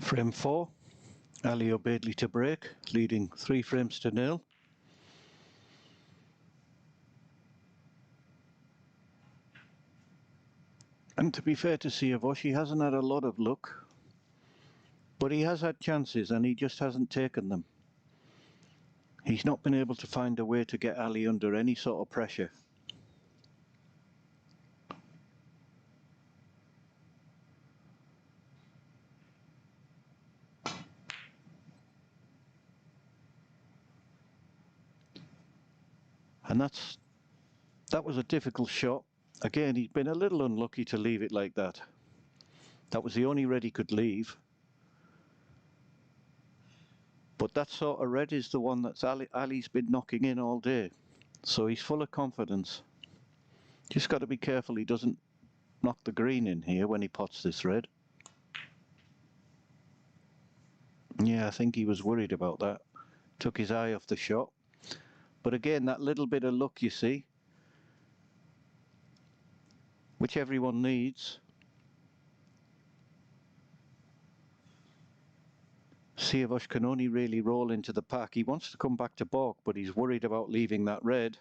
Frame 4, ALOBAIDLI to break, leading 3 frames to 0. And to be fair to SIYAVOSH, he hasn't had a lot of luck, but he has had chances and he just hasn't taken them. He's not been able to find a way to get Ali under any sort of pressure. And that was a difficult shot. Again, he'd been a little unlucky to leave it like that. That was the only red he could leave. But that sort of red is the one that Ali's been knocking in all day. So he's full of confidence. Just got to be careful he doesn't knock the green in here when he pots this red. Yeah, I think he was worried about that. Took his eye off the shot. But again, that little bit of luck, you see, which everyone needs. SIYAVOSH can only really roll into the pack. He wants to come back to balk, but he's worried about leaving that red.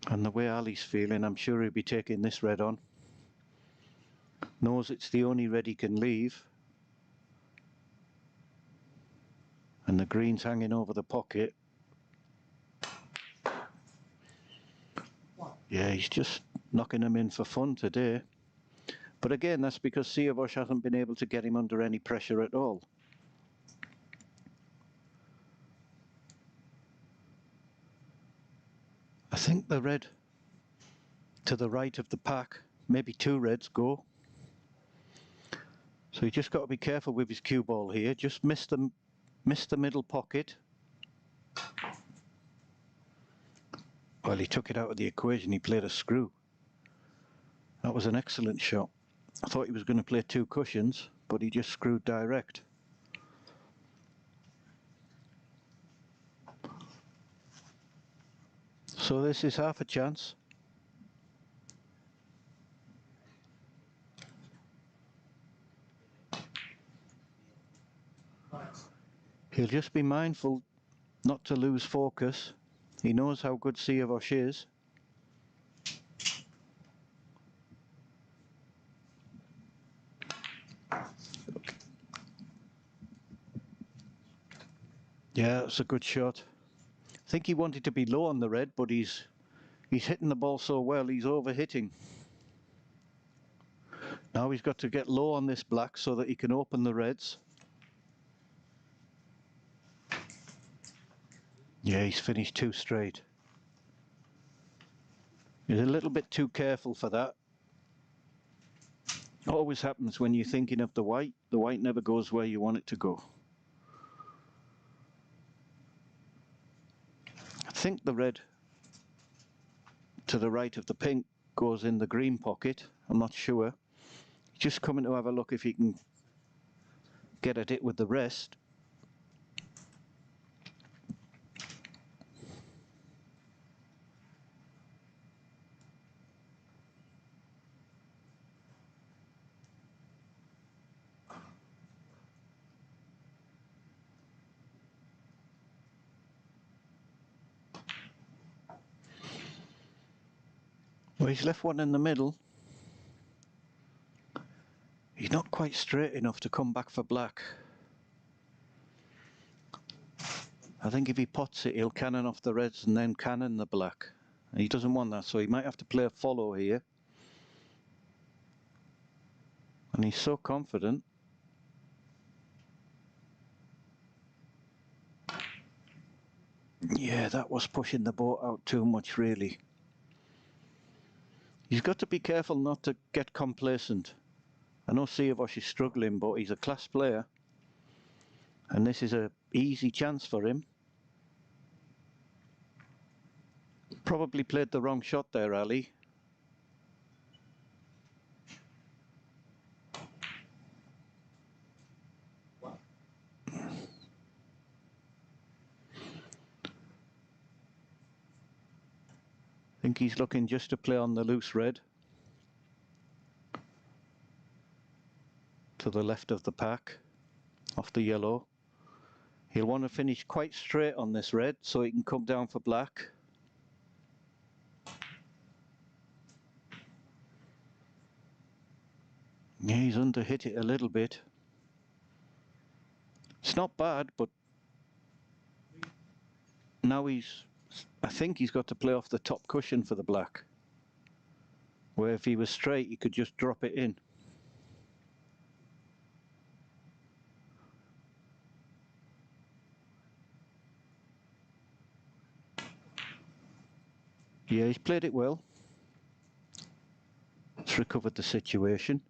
And the way Ali's feeling, I'm sure he'll be taking this red on. Knows it's the only red he can leave. And the green's hanging over the pocket. Yeah, he's just knocking them in for fun today. But again, that's because SIYAVOSH hasn't been able to get him under any pressure at all. I think the red to the right of the pack, maybe 2 reds go. So you just got to be careful with his cue ball here. Just missed the middle pocket. Well, he took it out of the equation. He played a screw. That was an excellent shot. I thought he was going to play 2 cushions, but he just screwed direct. So this is half a chance. He'll just be mindful not to lose focus. He knows how good SIYAVOSH is. Yeah, it's a good shot. I think he wanted to be low on the red, but he's hitting the ball so well, he's over-hitting. Now he's got to get low on this black so that he can open the reds. Yeah, he's finished 2 straight. He's a little bit too careful for that. Always happens when you're thinking of the white never goes where you want it to go. I think the red to the right of the pink goes in the green pocket. I'm not sure. Just coming to have a look if he can get at it with the rest. Well, he's left one in the middle. He's not quite straight enough to come back for black. I think if he pots it, he'll cannon off the reds and then cannon the black. And he doesn't want that, so he might have to play a follow here. And he's so confident. Yeah, that was pushing the boat out too much, really. He's got to be careful not to get complacent. I know SIYAVOSH is struggling, but he's a class player. And this is an easy chance for him. Probably played the wrong shot there, Ali. think he's looking just to play on the loose red to the left of the pack, off the yellow. He'll want to finish quite straight on this red so he can come down for black. Yeah, he's underhit it a little bit. It's not bad, but now I think he's got to play off the top cushion for the black, where if he was straight he could just drop it in. Yeah, he's played it well. It's recovered the situation.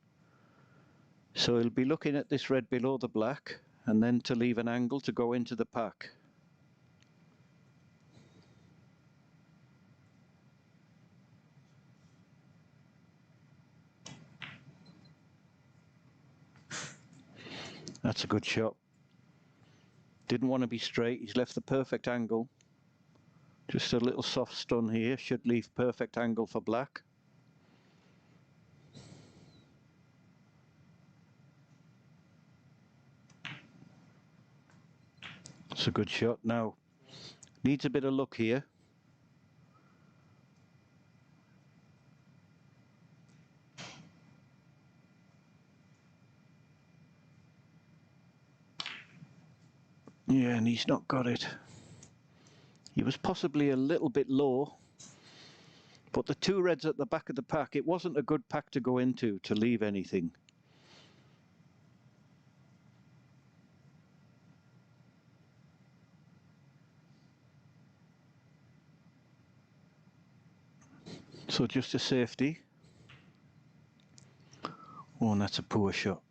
So he'll be looking at this red below the black and then to leave an angle to go into the pack. That's a good shot. Didn't want to be straight, he's left the perfect angle. Just a little soft stun here, should leave perfect angle for black. It's a good shot. Now, needs a bit of luck here. Yeah, and he's not got it. He was possibly a little bit low, but the two reds at the back of the pack, it wasn't a good pack to go into to leave anything. So just a safety. Oh, and that's a poor shot.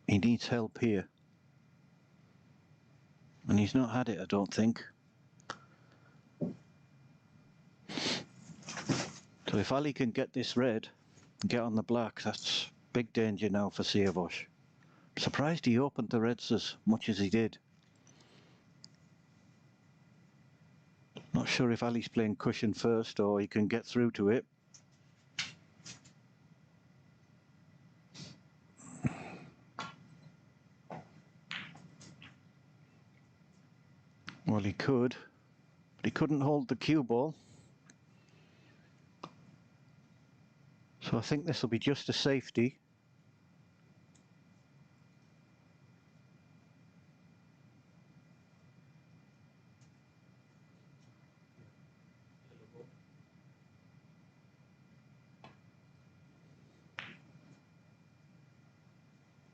He needs help here. And he's not had it, I don't think. So if Ali can get this red and get on the black, that's big danger now for SIYAVOSH. I'm surprised he opened the reds as much as he did. Not sure if Ali's playing cushion first or he can get through to it. Well, he could, but he couldn't hold the cue ball. So I think this will be just a safety.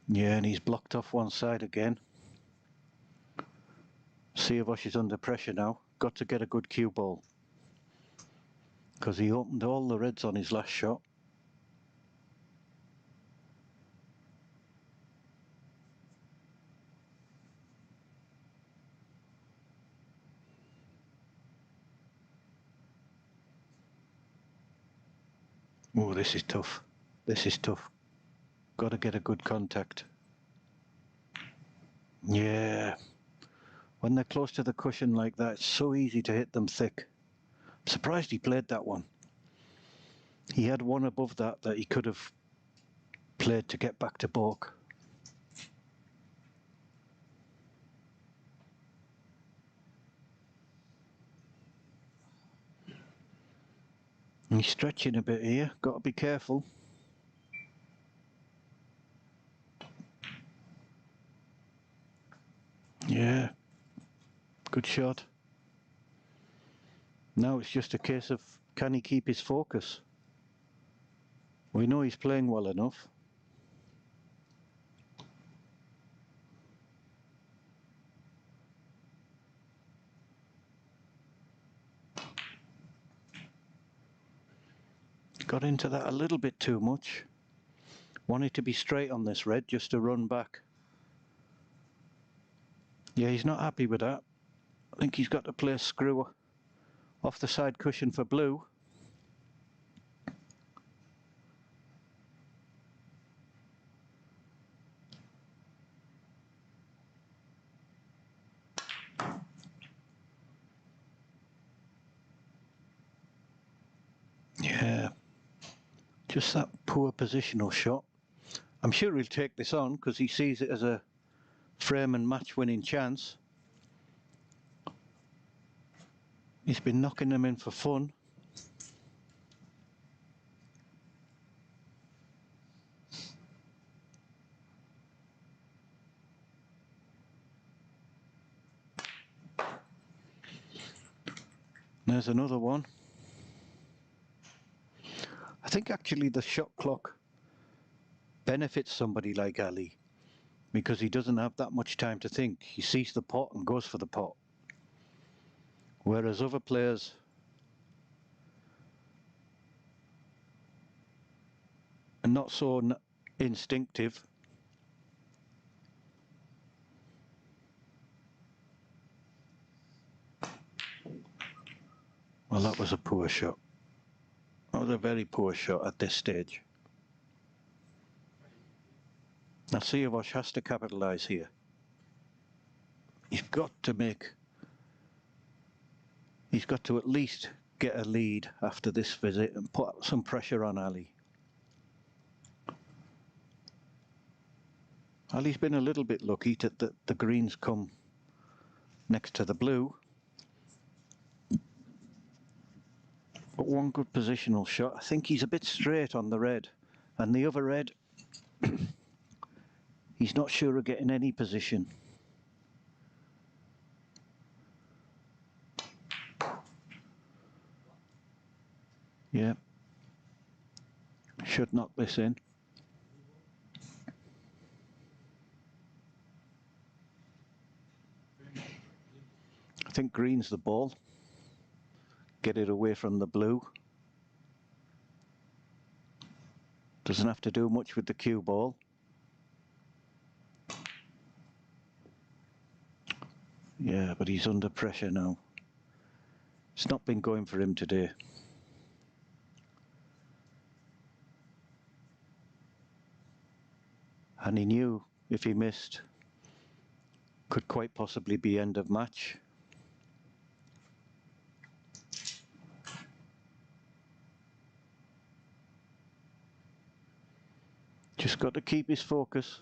Yeah, and he's blocked off one side again. SIYAVOSH is under pressure now. Got to get a good cue ball, because he opened all the reds on his last shot. Oh, this is tough. This is tough. Got to get a good contact. Yeah. When they're close to the cushion like that, it's so easy to hit them thick. I'm surprised he played that one. He had one above that he could have played to get back to balk. And he's stretching a bit here. Got to be careful. Yeah. Good shot. Now it's just a case of, can he keep his focus? We know he's playing well enough. Got into that a little bit too much. Wanted to be straight on this red, just to run back. Yeah, he's not happy with that. I think he's got to play a screw off the side cushion for blue. Yeah, just that poor positional shot. I'm sure he'll take this on because he sees it as a frame and match winning chance. He's been knocking them in for fun. There's another one. I think actually the shot clock benefits somebody like Ali because he doesn't have that much time to think. He sees the pot and goes for the pot. Whereas other players are not so instinctive. Well, that was a poor shot. That was a very poor shot at this stage. Now SIYAVOSH has to capitalise here. He's got to at least get a lead after this visit and put some pressure on Ali. Ali's been a little bit lucky that the greens come next to the blue. But one good positional shot. I think he's a bit straight on the red. And the other red, he's not sure of getting any position. Yeah. Should knock this in. I think green's the ball. Get it away from the blue. Doesn't have to do much with the cue ball. Yeah, but he's under pressure now. It's not been going for him today. And he knew if he missed, could quite possibly be end of match. Just got to keep his focus.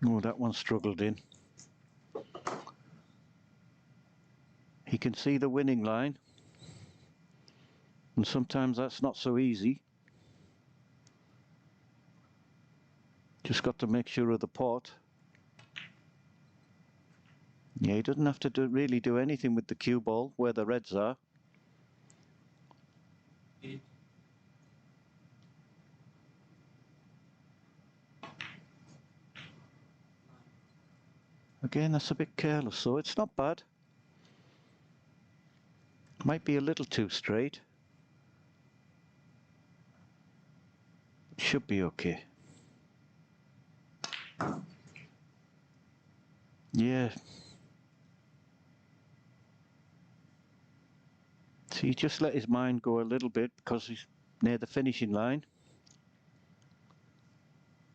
Oh, that one struggled in. He can see the winning line. And sometimes that's not so easy. Just got to make sure of the pot. Yeah, he doesn't have to really do anything with the cue ball where the reds are. Again, that's a bit careless, so it's not bad. Might be a little too straight. Should be okay. Yeah. So he just let his mind go a little bit because he's near the finishing line.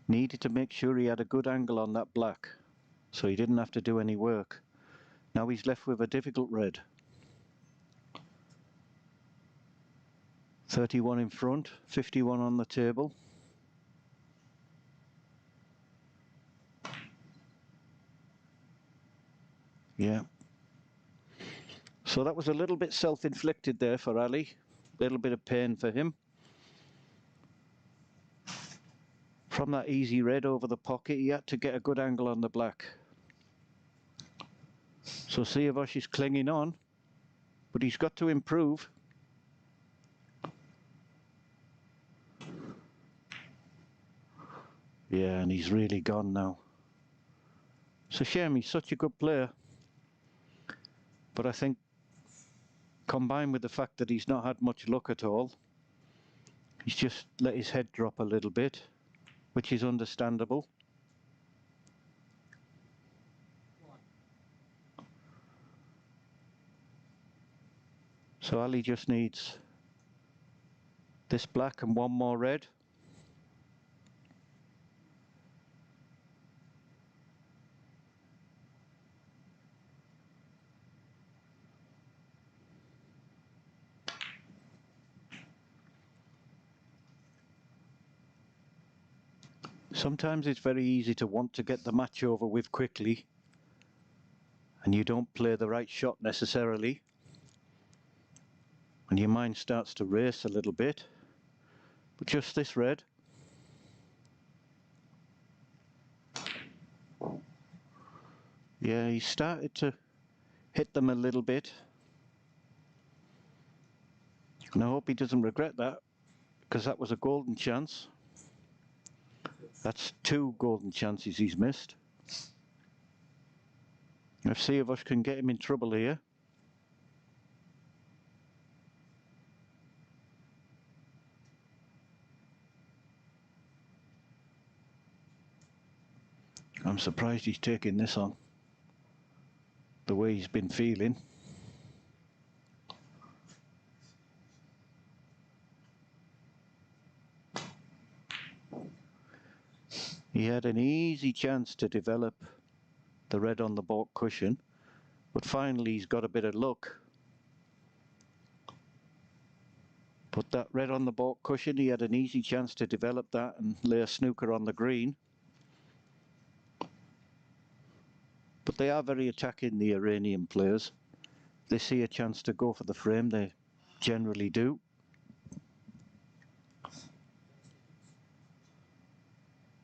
Needed to make sure he had a good angle on that black, so he didn't have to do any work. Now he's left with a difficult red. 31 in front, 51 on the table. Yeah. So that was a little bit self-inflicted there for Ali. A little bit of pain for him. From that easy red over the pocket, he had to get a good angle on the black. So SIYAVOSH is clinging on, but he's got to improve. Yeah, and he's really gone now. It's a shame, he's such a good player. But I think, combined with the fact that he's not had much luck at all, he's just let his head drop a little bit, which is understandable. So Ali just needs this black and one more red. Sometimes it's very easy to want to get the match over with quickly, and you don't play the right shot necessarily, and your mind starts to race a little bit. But just this red. Yeah, he started to hit them a little bit. And I hope he doesn't regret that, because that was a golden chance. That's 2 golden chances he's missed. If SIYAVOSH can get him in trouble here. I'm surprised he's taking this on, the way he's been feeling. He had an easy chance to develop the red on the baulk cushion, but finally he's got a bit of luck. Put that red on the baulk cushion, he had an easy chance to develop that and lay a snooker on the green. But they are very attacking, the Iranian players. If they see a chance to go for the frame, they generally do.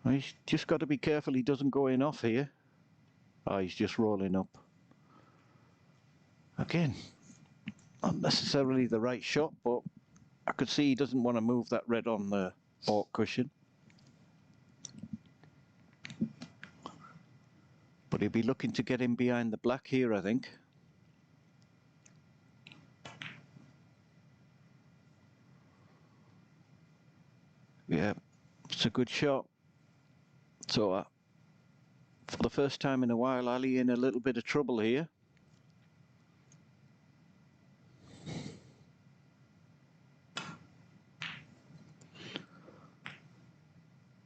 He's just got to be careful he doesn't go in off here. Oh, he's just rolling up. Again, not necessarily the right shot, but I could see he doesn't want to move that red on the baulk cushion. But he'll be looking to get in behind the black here, I think. Yeah, it's a good shot. So, for the first time in a while, Ali in a little bit of trouble here.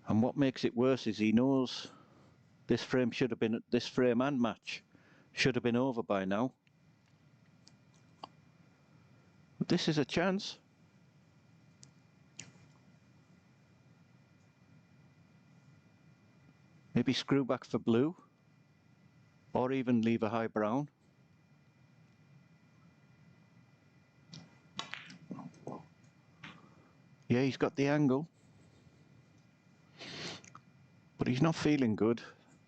And what makes it worse is he knows this frame should have been, this frame and match should have been over by now. But this is a chance. Maybe screw back for blue, or even leave a high brown. Yeah, he's got the angle, but he's not feeling good.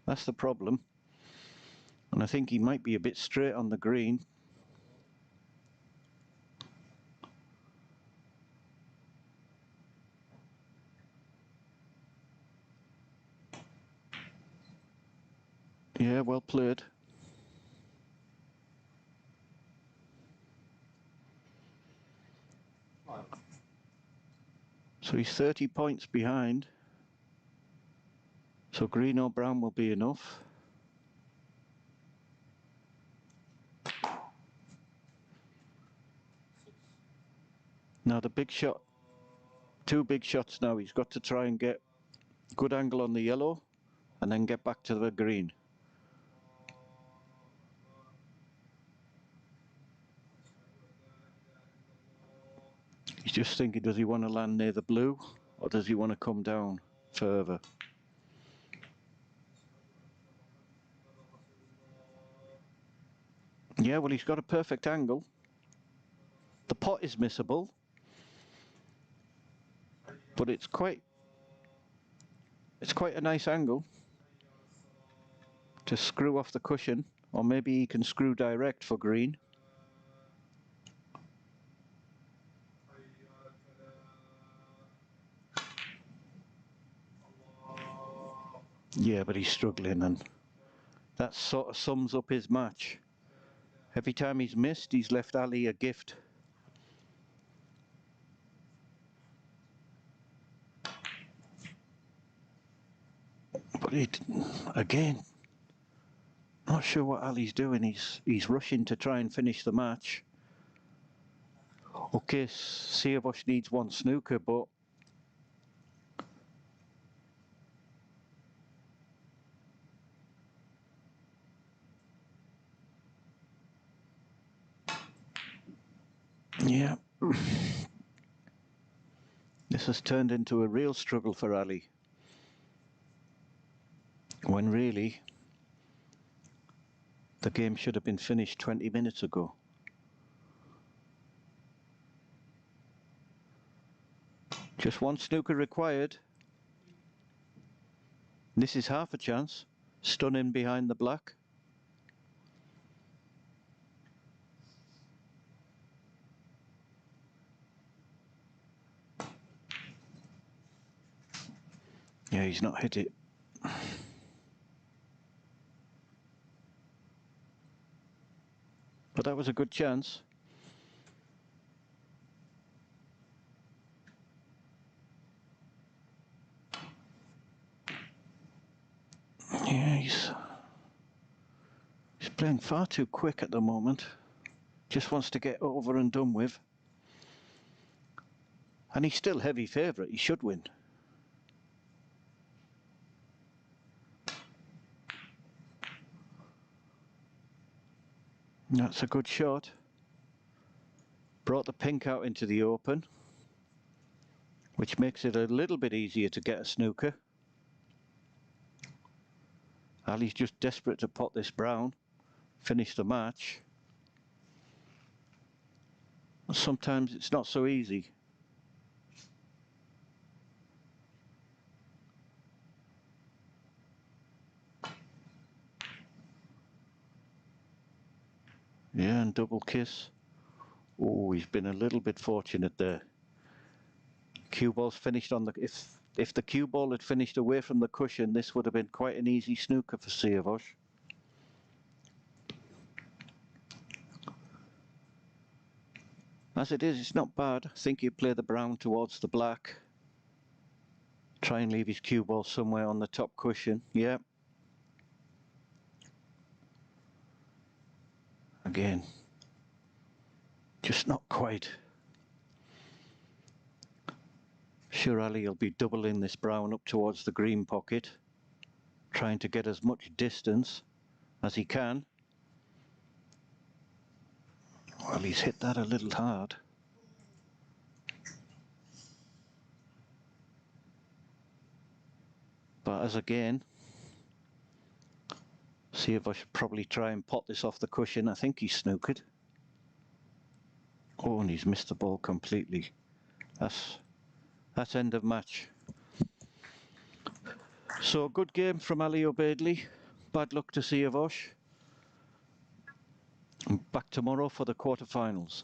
That's the problem. And I think he might be a bit straight on the green. Yeah, well played. So he's 30 points behind. So green or brown will be enough. Now the big shot, 2 big shots now. He's got to try and get good angle on the yellow and then get back to the green. He's just thinking, does he want to land near the blue or does he want to come down further? Yeah, well, he's got a perfect angle. The pot is missable, but it's quite a nice angle to screw off the cushion, or maybe he can screw direct for green. Yeah, but he's struggling, and that sort of sums up his match. Every time he's missed, he's left Ali a gift. But again, not sure what Ali's doing. He's rushing to try and finish the match. Okay, SIYAVOSH needs 1 snooker, but yeah, this has turned into a real struggle for Ali. when really the game should have been finished 20 minutes ago. Just one snooker required. This is half a chance. Stunning behind the black. Yeah, he's not hit it. But that was a good chance. Yeah, he's playing far too quick at the moment. Just wants to get over and done with. And he's still heavy favourite. He should win. That's a good shot. Brought the pink out into the open, which makes it a little bit easier to get a snooker. Ali's just desperate to pot this brown, finish the match. Sometimes it's not so easy. Yeah, and double kiss. Oh, he's been a little bit fortunate there. Cue ball's finished on the... If the cue ball had finished away from the cushion, this would have been quite an easy snooker for SIYAVOSH. As it is, it's not bad. I think he'd play the brown towards the black. Try and leave his cue ball somewhere on the top cushion. Yeah. Again. Just not quite. Sure, Ali will be doubling this brown up towards the green pocket, trying to get as much distance as he can. Well, he's hit that a little hard. But as again, see if I should probably try and pot this off the cushion. I think he's snookered. Oh, and he's missed the ball completely. That's end of match. So good game from ALOBAIDLI. Bad luck to SIYAVOSH. I'm back tomorrow for the quarterfinals.